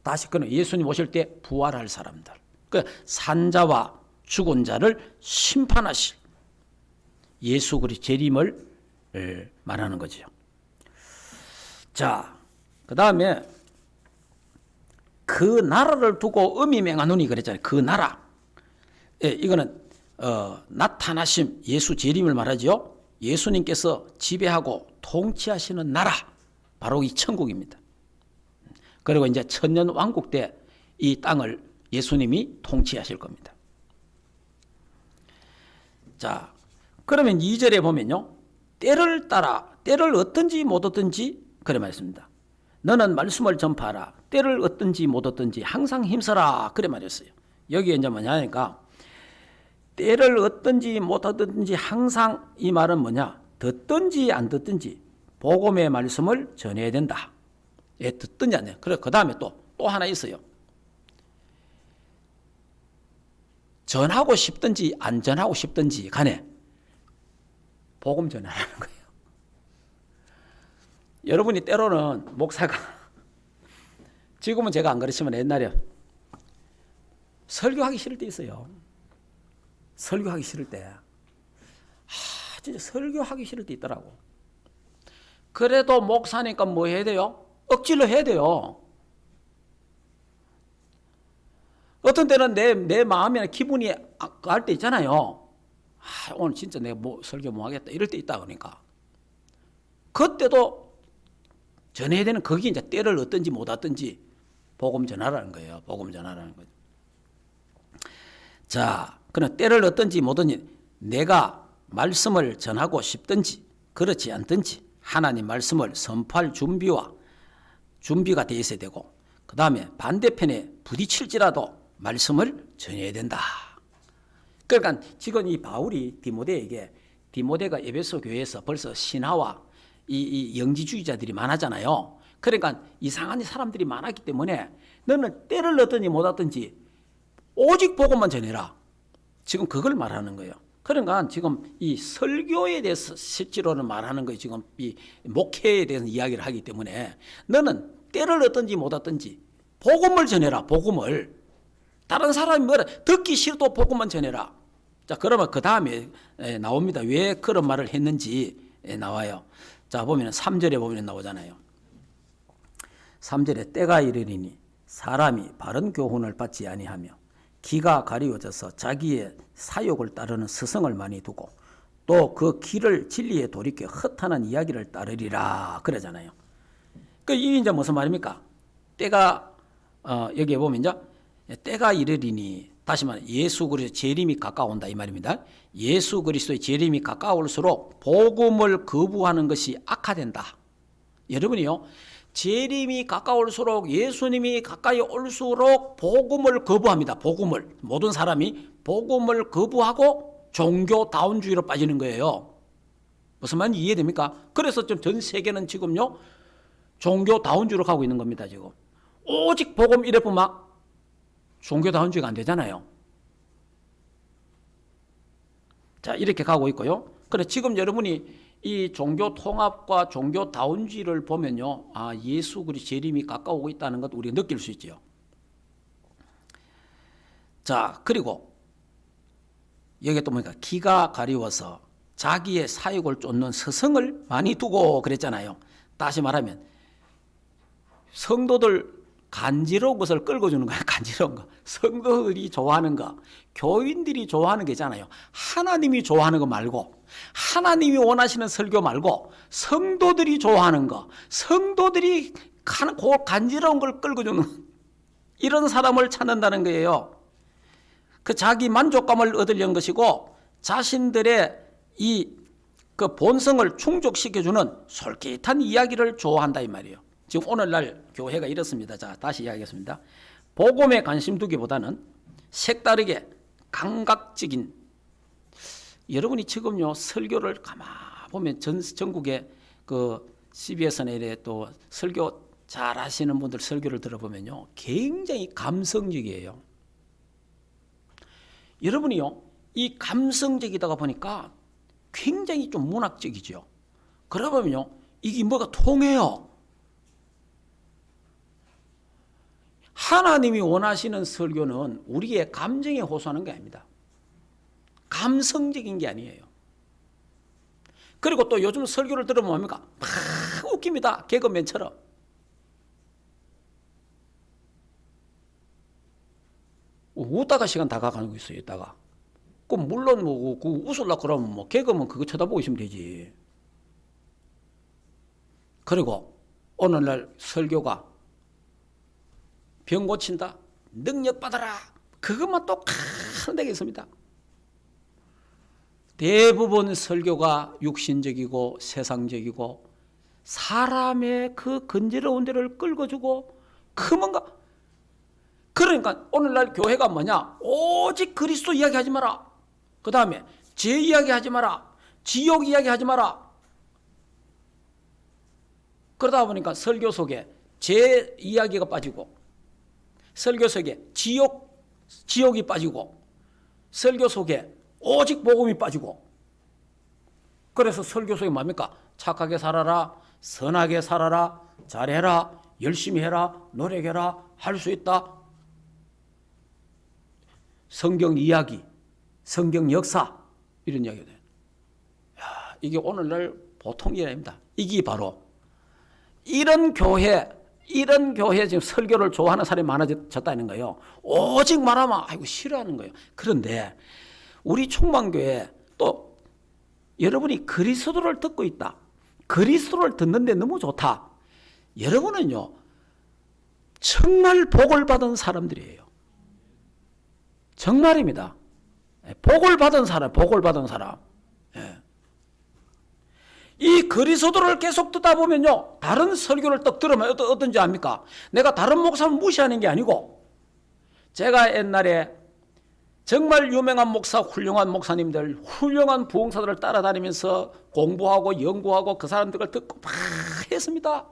다시 그는 예수님 오실 때 부활할 사람들. 그 산 자와 죽은 자를 심판하실 예수 그리스도 재림을 말하는 거죠. 자, 그 다음에 그 나라를 두고 음이 맹하노니 그랬잖아요. 그 나라. 예, 이거는 나타나심 예수 재림을 말하죠. 예수님께서 지배하고 통치하시는 나라, 바로 이 천국입니다. 그리고 이제 천년 왕국 때 이 땅을 예수님이 통치하실 겁니다. 자, 그러면 2절에 보면요, 때를 따라, 때를 얻든지 못 얻든지 그래 말했습니다. 너는 말씀을 전파하라. 때를 얻든지 못 얻든지 항상 힘써라. 그래 말했어요. 여기에 이제 뭐냐니까, 때를 얻든지 못 얻든지 항상, 이 말은 뭐냐, 듣든지 안 듣든지 복음의 말씀을 전해야 된다. 예, 듣든지 안 돼요. 그래, 그 다음에 또 하나 있어요. 전하고 싶든지 안 전하고 싶든지 간에 복음 전하라는 거예요. 여러분이 때로는 목사가, 지금은 제가 안 그렇지만 옛날에 설교하기 싫을 때 있어요. 설교하기 싫을 때. 진짜 설교하기 싫을 때 있더라고. 그래도 목사니까 뭐 해야 돼요? 억지로 해야 돼요. 어떤 때는 내 마음이나 기분이 갈 때 있잖아요. 오늘 진짜 내가 설교 못 하겠다. 이럴 때 있다 그러니까. 그때도 전해야 되는, 거기 이제 때를 얻든지 못 얻든지 복음 전하라는 거예요. 복음 전하라는 거죠. 자, 그럼 때를 얻든지 못 얻든지 내가 말씀을 전하고 싶든지 그렇지 않든지 하나님 말씀을 선포할 준비가 돼 있어야 되고, 그 다음에 반대편에 부딪힐지라도 말씀을 전해야 된다. 그러니까 지금 이 바울이 디모데가 에베소 교회에서 벌써 신화와 이 영지주의자들이 많았잖아요. 그러니까 이상한 사람들이 많았기 때문에 너는 때를 얻든지 못 얻든지 오직 복음만 전해라. 지금 그걸 말하는 거예요. 그러니까 지금 이 설교에 대해서 실제로는 말하는 거예요. 지금 이 목회에 대해서 이야기를 하기 때문에 너는 때를 얻든지 못 얻든지 복음을 전해라. 복음을. 다른 사람이 뭐라 듣기 싫어도 복음만 전해라. 자, 그러면 그 다음에 나옵니다. 왜 그런 말을 했는지 나와요. 자, 보면 3절에 보면 나오잖아요. 3절에 때가 이르리니 사람이 바른 교훈을 받지 아니하며 기가 가리워져서 자기의 사욕을 따르는 스승을 많이 두고 또 그 길을 진리에 돌이켜 허탄한 이야기를 따르리라 그러잖아요. 이게 이제 무슨 말입니까? 때가 여기에 보면 이제 때가 이르리니, 다시 말해 예수 그리스도의 재림이 가까운다 이 말입니다. 예수 그리스도의 재림이 가까울수록 복음을 거부하는 것이 악화된다. 여러분이요, 재림이 가까울수록 예수님이 가까이 올수록 복음을 거부합니다. 복음을. 모든 사람이 복음을 거부하고 종교다운주의로 빠지는 거예요. 무슨 말인지 이해됩니까? 그래서 좀 전 세계는 지금요 종교다운주의로 가고 있는 겁니다. 지금 오직 복음 이래뿐만 종교다운주의가 안 되잖아요. 자, 이렇게 가고 있고요. 그래, 지금 여러분이 이 종교 통합과 종교 다운주의를 보면요, 예수 그리스도 재림이 가까우고 있다는 것 우리가 느낄 수 있죠. 자, 그리고 여기 또 보니까 기가 가리워서 자기의 사욕을 쫓는 스승을 많이 두고 그랬잖아요. 다시 말하면 성도들 간지러운 것을 끌어주는 거야. 간지러운 거. 성도들이 좋아하는 거, 교인들이 좋아하는 게 있잖아요. 하나님이 좋아하는 거 말고, 하나님이 원하시는 설교 말고 성도들이 좋아하는 거, 성도들이 간지러운 걸 끌어주는 이런 사람을 찾는다는 거예요. 그 자기 만족감을 얻으려는 것이고 자신들의 그 본성을 충족시켜주는 솔깃한 이야기를 좋아한다 이 말이에요. 지금 오늘날 교회가 이렇습니다. 자, 다시 이야기하겠습니다. 복음에 관심 두기보다는 색다르게 감각적인, 여러분이 지금요 설교를 가만 보면 전국에 그 CBS 내에 또 설교 잘 하시는 분들 설교를 들어보면요 굉장히 감성적이에요. 여러분이요 이 감성적이다가 보니까 굉장히 좀 문학적이죠. 그러다 보면요 이게 뭐가 통해요. 하나님이 원하시는 설교는 우리의 감정에 호소하는 게 아닙니다. 감성적인 게 아니에요. 그리고 또 요즘 설교를 들으면 뭡니까? 막 웃깁니다. 개그맨처럼. 웃다가 시간 다 가가는 거 있어요. 이따가. 그럼 물론 뭐 그 웃으려고 그러면 뭐 개그맨 그거 쳐다보고 있으면 되지. 그리고 오늘날 설교가 병 고친다, 능력 받아라, 그것만 또 하는 데가 있습니다. 대부분 설교가 육신적이고 세상적이고 사람의 그 건재로운 데를 끌어주고 그 뭔가, 그러니까 오늘날 교회가 뭐냐, 오직 그리스도 이야기하지 마라, 그 다음에 죄 이야기하지 마라, 지옥 이야기하지 마라. 그러다 보니까 설교 속에 죄 이야기가 빠지고, 설교 속에 지옥이 빠지고, 설교 속에 오직 복음이 빠지고, 그래서 설교 속에 뭡니까? 착하게 살아라, 선하게 살아라, 잘해라, 열심히 해라, 노력해라, 할 수 있다. 성경 이야기, 성경 역사, 이런 이야기가 돼요. 이게 오늘날 보통 일 아닙니다. 이게 바로 이런 교회 지금 설교를 좋아하는 사람이 많아졌다는 거예요. 오직 말하면 아이고 싫어하는 거예요. 그런데 우리 총망교회 또 여러분이 그리스도를 듣고 있다, 그리스도를 듣는데 너무 좋다, 여러분은요 정말 복을 받은 사람들이에요. 정말입니다. 복을 받은 사람, 복을 받은 사람. 예. 이 그리스도를 계속 듣다 보면요 다른 설교를 딱 들으면 어떤지 압니까? 내가 다른 목사를 무시하는 게 아니고, 제가 옛날에 정말 유명한 목사, 훌륭한 목사님들, 훌륭한 부흥사들을 따라다니면서 공부하고 연구하고 그 사람들을 듣고 막 했습니다.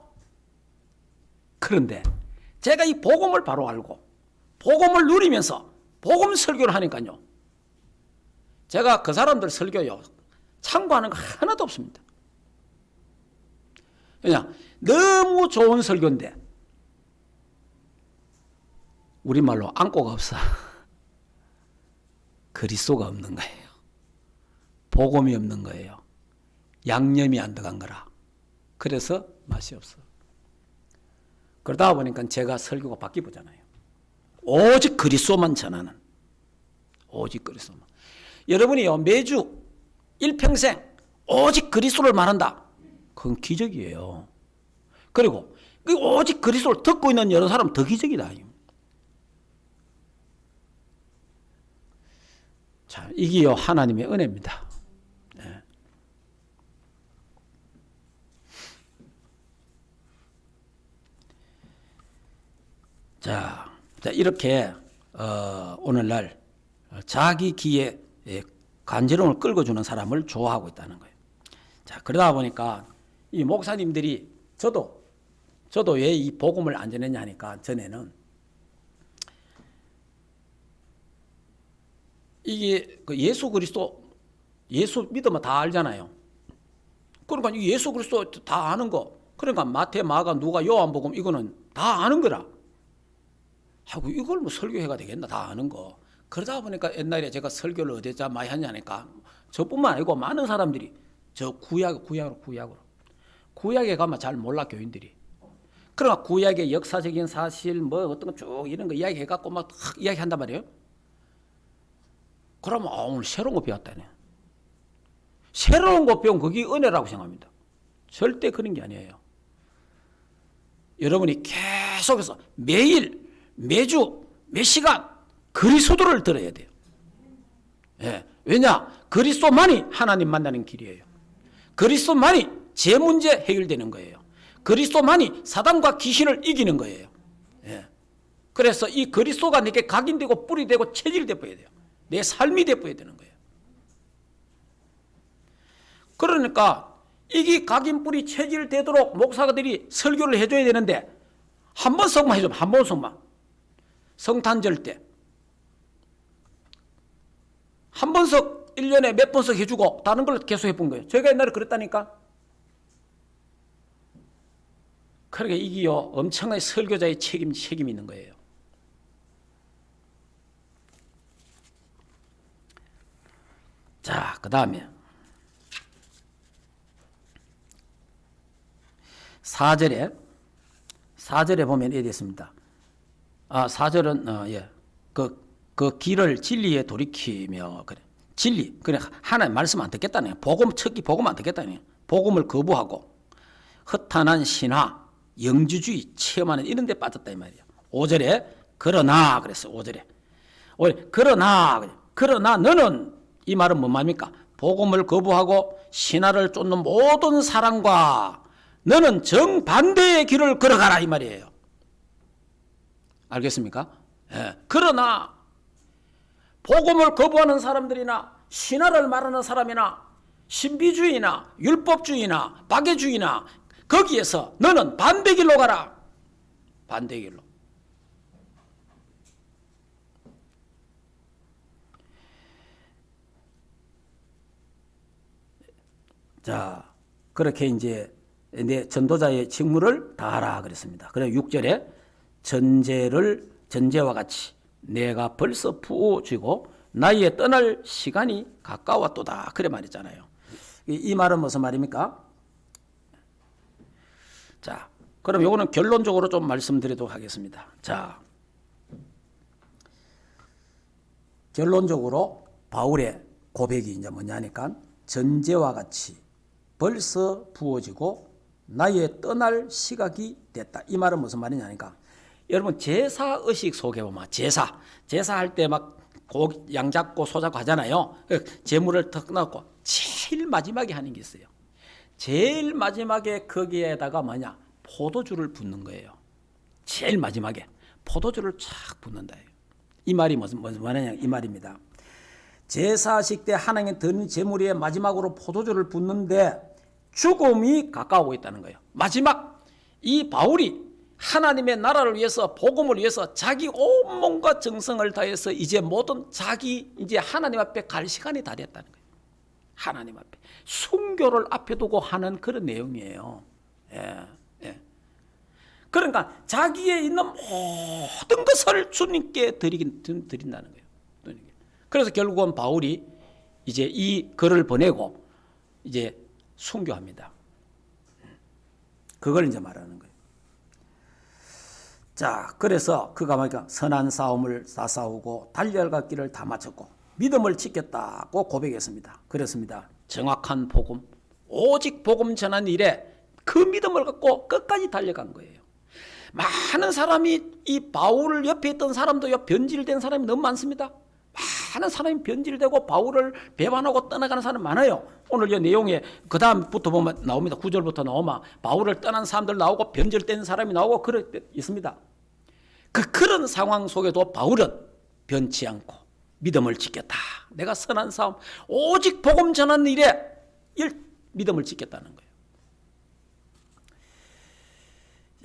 그런데 제가 이 복음을 바로 알고 복음을 누리면서 복음 설교를 하니까요 제가 그 사람들 설교요 참고하는 거 하나도 없습니다. 그냥 너무 좋은 설교인데 우리말로 안고가 없어. 그리스도가 없는 거예요. 복음이 없는 거예요. 양념이 안 들어간 거라. 그래서 맛이 없어. 그러다 보니까 제가 설교가 바뀌보잖아요. 오직 그리스도만 전하는, 오직 그리스도만. 여러분이요 매주 일평생 오직 그리스도를 말한다, 그건 기적이에요. 그리고 오직 그리스도를 듣고 있는 여러 사람은 더 기적이다. 자, 이게요 하나님의 은혜입니다. 네. 자 이렇게 오늘날 자기 기에 간지럼을 끌어주는 사람을 좋아하고 있다는 거예요. 자, 그러다 보니까 이 목사님들이 저도 왜 이 복음을 안 전했냐 하니까, 전에는 이게 그 예수 그리스도, 예수 믿으면 다 알잖아요. 그러니까 이 예수 그리스도 다 아는 거, 그러니까 마태, 마가, 누가, 요한복음 이거는 다 아는 거라 하고, 이걸 뭐 설교해가 되겠나, 다 아는 거. 그러다 보니까 옛날에 제가 설교를 어디서 많이 하냐니까, 저뿐만 아니고 많은 사람들이 저 구약에 가면 잘 몰라, 교인들이. 그러나 구약의 역사적인 사실 뭐 어떤 거 쭉 이런 거 이야기해갖고 막 이야기한단 말이에요. 그러면 오늘 새로운 거 배웠다네. 새로운 거 배운 그게 은혜라고 생각합니다. 절대 그런 게 아니에요. 여러분이 계속해서 매일, 매주, 몇 시간 그리스도를 들어야 돼요. 예. 왜냐? 그리스도만이 하나님 만나는 길이에요. 그리스도만이 제 문제 해결되는 거예요. 그리스도만이 사단과 귀신을 이기는 거예요. 예. 그래서 이 그리스도가 내게 각인되고 뿔이 되고 체질이 되어야 돼요. 내 삶이 되어야 되는 거예요. 그러니까 이게 각인 뿔이 체질되도록 목사들이 설교를 해줘야 되는데 한 번씩만 해줘. 한 번씩만. 성탄절 때 한 번씩 1년에 몇 번씩 해주고 다른 걸 계속 해본 거예요. 제가 옛날에 그랬다니까. 그러니까 이게요 엄청나게 설교자의 책임이 있는 거예요. 자, 그 다음에 4절에 보면 이렇게 있습니다. 4절은 그 길을 진리에 돌이키며 그래. 진리. 그래 하나님 말씀 안 듣겠다네. 복음 안 듣겠다네. 복음을 거부하고 허탄한 신화, 영주주의 체험하는 이런 데 빠졌다 이 말이에요. 5절에 그러나 그랬어요. 5절에. 그러나 너는 이 말은 뭔 말입니까? 복음을 거부하고 신화를 쫓는 모든 사람과 너는 정반대의 길을 걸어가라 이 말이에요. 알겠습니까? 예. 그러나 복음을 거부하는 사람들이나 신화를 말하는 사람이나 신비주의나 율법주의나 박애주의나 거기에서 너는 반대길로 가라. 반대길로. 자, 그렇게 이제 내 전도자의 직무를 다하라 그랬습니다. 그래 6절에 전제와 같이 내가 벌써 부어지고 나의 떠날 시간이 가까웠도다. 그래 말이잖아요. 이 말은 무슨 말입니까? 자, 그럼 요거는 결론적으로 좀 말씀드리도록 하겠습니다. 자, 결론적으로 바울의 고백이 이제 뭐냐니까 전제와 같이 벌써 부어지고 나의 떠날 시각이 됐다. 이 말은 무슨 말이냐니까 여러분 제사의식 속에 보면 제사할 때 막 양 잡고 소 잡고 하잖아요. 제물을 턱 넣고 제일 마지막에 하는 게 있어요. 제일 마지막에 거기에다가 뭐냐 포도주를 붓는 거예요. 제일 마지막에 포도주를 쫙 붓는다. 이 말이 무슨 말이냐 이 말입니다. 제사식 때 하나님께 드는 제물 위에 마지막으로 포도주를 붓는데 죽음이 가까우고 있다는 거예요. 마지막 이 바울이 하나님의 나라를 위해서 복음을 위해서 자기 온몸과 정성을 다해서 이제 이제 하나님 앞에 갈 시간이 다 됐다는 거예요. 하나님 앞에 순교를 앞에 두고 하는 그런 내용이에요. 예. 그러니까 자기의 있는 모든 것을 주님께 드린다는 거예요. 그래서 결국은 바울이 이제 이 글을 보내고 이제 순교합니다. 그걸 이제 말하는 거예요. 자, 그래서 그가 말이니까 선한 싸움을 다 싸우고 달려갈 길을 다 마쳤고 믿음을 지켰다고 고백했습니다. 그렇습니다. 정확한 복음, 오직 복음 전한 일에 그 믿음을 갖고 끝까지 달려간 거예요. 많은 사람이 이 바울 옆에 있던 사람도 변질된 사람이 너무 많습니다. 많은 사람이 변질되고 바울을 배반하고 떠나가는 사람 많아요. 오늘 이 내용에 그 다음부터 보면 나옵니다. 9절부터 나오면 바울을 떠난 사람들 나오고 변질된 사람이 나오고 그럴 때 있습니다. 그런 상황 속에도 바울은 변치 않고 믿음을 지켰다. 내가 선한 싸움 오직 복음 전하는 일에 믿음을 지켰다는 거예요.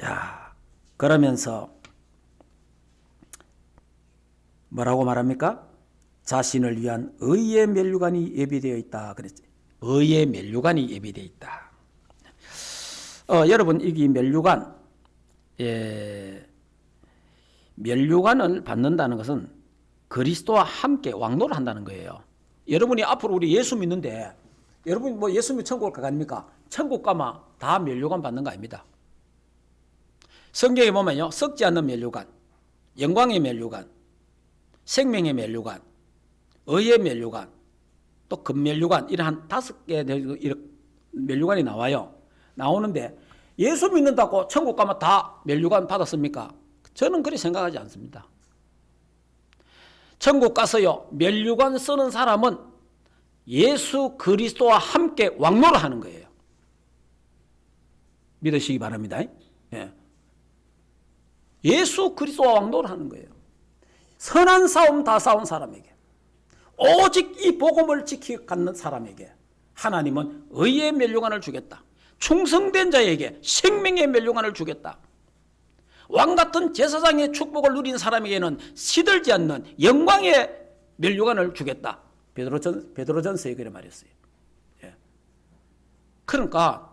야, 그러면서 뭐라고 말합니까? 자신을 위한 의의 면류관이 예비되어 있다. 그랬지. 의의 면류관이 예비되어 있다. 여러분 이 면류관, 면류관을 받는다는 것은 그리스도와 함께 왕노를 한다는 거예요. 여러분이 앞으로 우리 예수 믿는데 여러분이 뭐 예수 믿으면 천국 갈 거 아닙니까? 천국 가면 다 면류관 받는 거 아닙니다. 성경에 보면요, 썩지 않는 면류관, 영광의 면류관, 생명의 면류관, 의의 면류관, 또 금면류관 이런 한 5개 면류관이 나와요. 나오는데 예수 믿는다고 천국 가면 다 면류관 받았습니까? 저는 그렇게 생각하지 않습니다. 천국 가서요 면류관 쓰는 사람은 예수 그리스도와 함께 왕노를 하는 거예요. 믿으시기 바랍니다. 예. 예수 그리스도와 왕노를 하는 거예요. 선한 싸움 다 싸운 사람에게, 오직 이 복음을 지키고 갖는 사람에게 하나님은 의의 멸류관을 주겠다. 충성된 자에게 생명의 멸류관을 주겠다. 왕같은 제사장의 축복을 누린 사람에게는 시들지 않는 영광의 멸류관을 주겠다. 베드로전서에 그래 말했어요. 예. 그러니까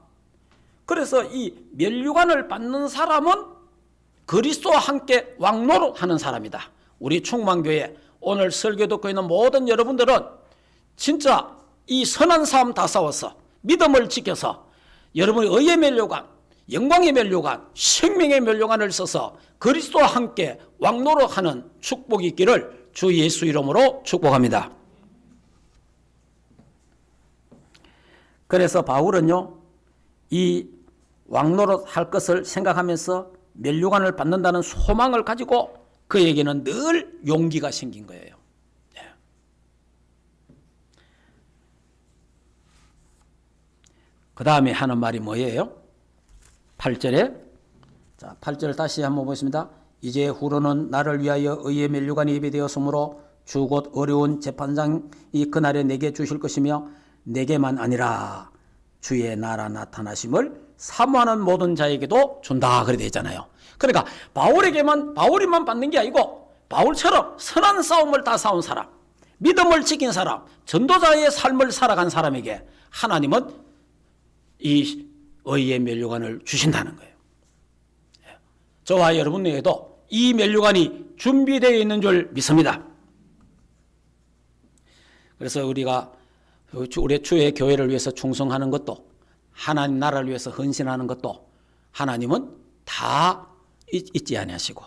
그래서 이 멸류관을 받는 사람은 그리스도와 함께 왕노릇하는 사람이다. 우리 충만교회 오늘 설교 듣고 있는 모든 여러분들은 진짜 이 선한 싸움 다 싸워서 믿음을 지켜서 여러분의 의의 멸류관, 영광의 멸류관, 생명의 멸류관을 써서 그리스도와 함께 왕노릇하는 축복이 있기를 주 예수 이름으로 축복합니다. 그래서 바울은요, 이 왕노릇할 것을 생각하면서 멸류관을 받는다는 소망을 가지고 그에게는 늘 용기가 생긴 거예요. 그 다음에 하는 말이 뭐예요? 8절에, 자, 8절 다시 한번 보겠습니다. 이제 후로는 나를 위하여 의의 멸류관이 예비되었으므로 주 곧 어려운 재판장이 그날에 내게 주실 것이며 내게만 아니라 주의 나라 나타나심을 사모하는 모든 자에게도 준다. 그래 되어 있잖아요. 그러니까 바울이만 받는 게 아니고 바울처럼 선한 싸움을 다 싸운 사람, 믿음을 지킨 사람, 전도자의 삶을 살아간 사람에게 하나님은 이 의의 멸류관을 주신다는 거예요. 저와 여러분에게도 이 멸류관이 준비되어 있는 줄 믿습니다. 그래서 우리가 우리 주의 교회를 위해서 충성하는 것도, 하나님 나라를 위해서 헌신하는 것도 하나님은 다 잊지 아니하시고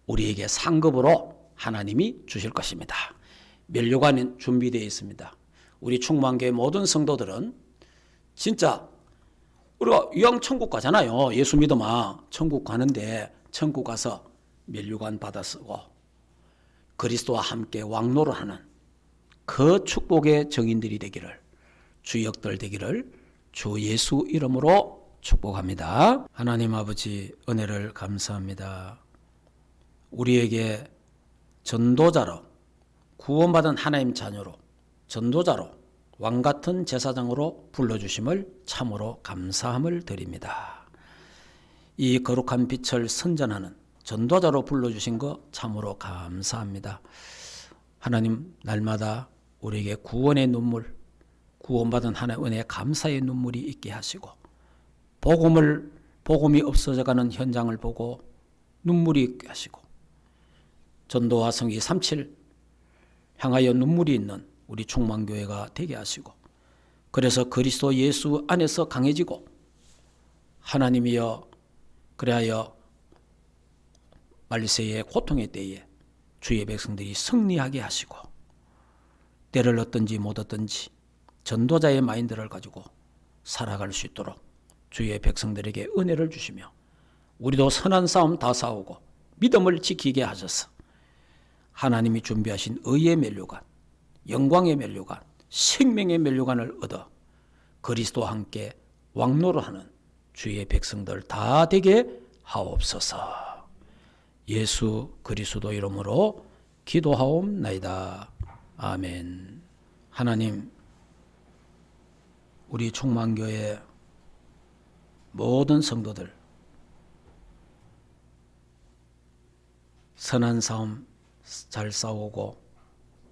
우리에게 상급으로 하나님이 주실 것입니다. 멸류관은 준비되어 있습니다. 우리 충만교회 모든 성도들은 진짜 우리가 이왕 천국 가잖아요. 예수 믿으면 천국 가는데 천국 가서 멸류관 받아 쓰고 그리스도와 함께 왕노를 하는 그 축복의 정인들이 되기를, 주역들 되기를 주 예수 이름으로 축복합니다. 하나님 아버지 은혜를 감사합니다. 우리에게 전도자로, 구원받은 하나님 자녀로, 전도자로, 왕같은 제사장으로 불러주심을 참으로 감사함을 드립니다. 이 거룩한 빛을 선전하는 전도자로 불러주신 거 참으로 감사합니다. 하나님 날마다 우리에게 구원의 눈물, 구원받은 하나님의 은혜에 감사의 눈물이 있게 하시고 복음이 없어져가는 현장을 보고 눈물이 있게 하시고 전도와 성기 37 향하여 눈물이 있는 우리 충만교회가 되게 하시고 그래서 그리스도 예수 안에서 강해지고 하나님이여 그리하여 말세의 고통의 때에 주의 백성들이 승리하게 하시고 때를 얻든지 못 얻든지 전도자의 마인드를 가지고 살아갈 수 있도록 주의 백성들에게 은혜를 주시며 우리도 선한 싸움 다 싸우고 믿음을 지키게 하셔서 하나님이 준비하신 의의 멸류관, 영광의 멸류관, 생명의 멸류관을 얻어 그리스도와 함께 왕노를 하는 주의 백성들 다 되게 하옵소서. 예수 그리스도 이름으로 기도하옵나이다. 아멘. 하나님, 우리 충만교회 모든 성도들 선한 싸움 잘 싸우고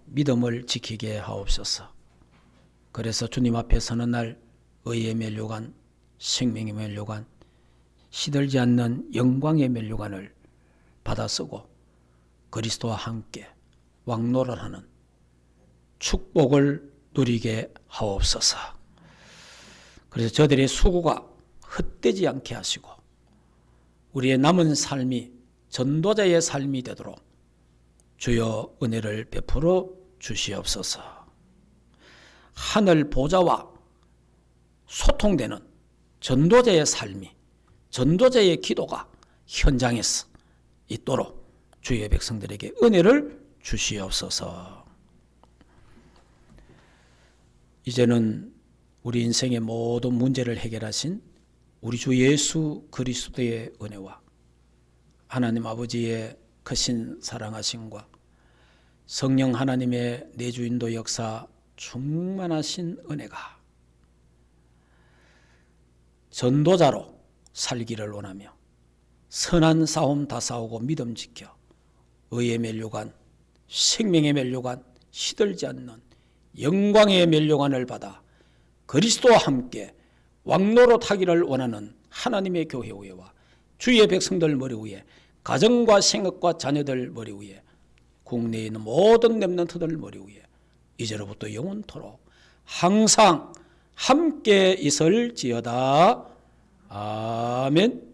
믿음을 지키게 하옵소서. 그래서 주님 앞에 서는 날 의의 멸류관, 생명의 멸류관, 시들지 않는 영광의 멸류관을 받아 쓰고 그리스도와 함께 왕노를 하는 축복을 누리게 하옵소서. 그래서 저들의 수고가 헛되지 않게 하시고 우리의 남은 삶이 전도자의 삶이 되도록 주여 은혜를 베풀어 주시옵소서. 하늘 보좌와 소통되는 전도자의 삶이, 전도자의 기도가 현장에서 있도록 주의 백성들에게 은혜를 주시옵소서. 이제는 우리 인생의 모든 문제를 해결하신 우리 주 예수 그리스도의 은혜와 하나님 아버지의 크신 사랑하심과 성령 하나님의 내주인도 역사 충만하신 은혜가 전도자로 살기를 원하며 선한 싸움 다 싸우고 믿음 지켜 의의 면류관, 생명의 면류관, 시들지 않는 영광의 면류관을 받아 그리스도와 함께 왕노로 타기를 원하는 하나님의 교회 위에와 주의 백성들 머리 위에, 가정과 생업과 자녀들 머리 위에, 국내에 있는 모든 렘넌트들 머리 위에 이제로부터 영원토록 항상 함께 있을지어다. 아멘.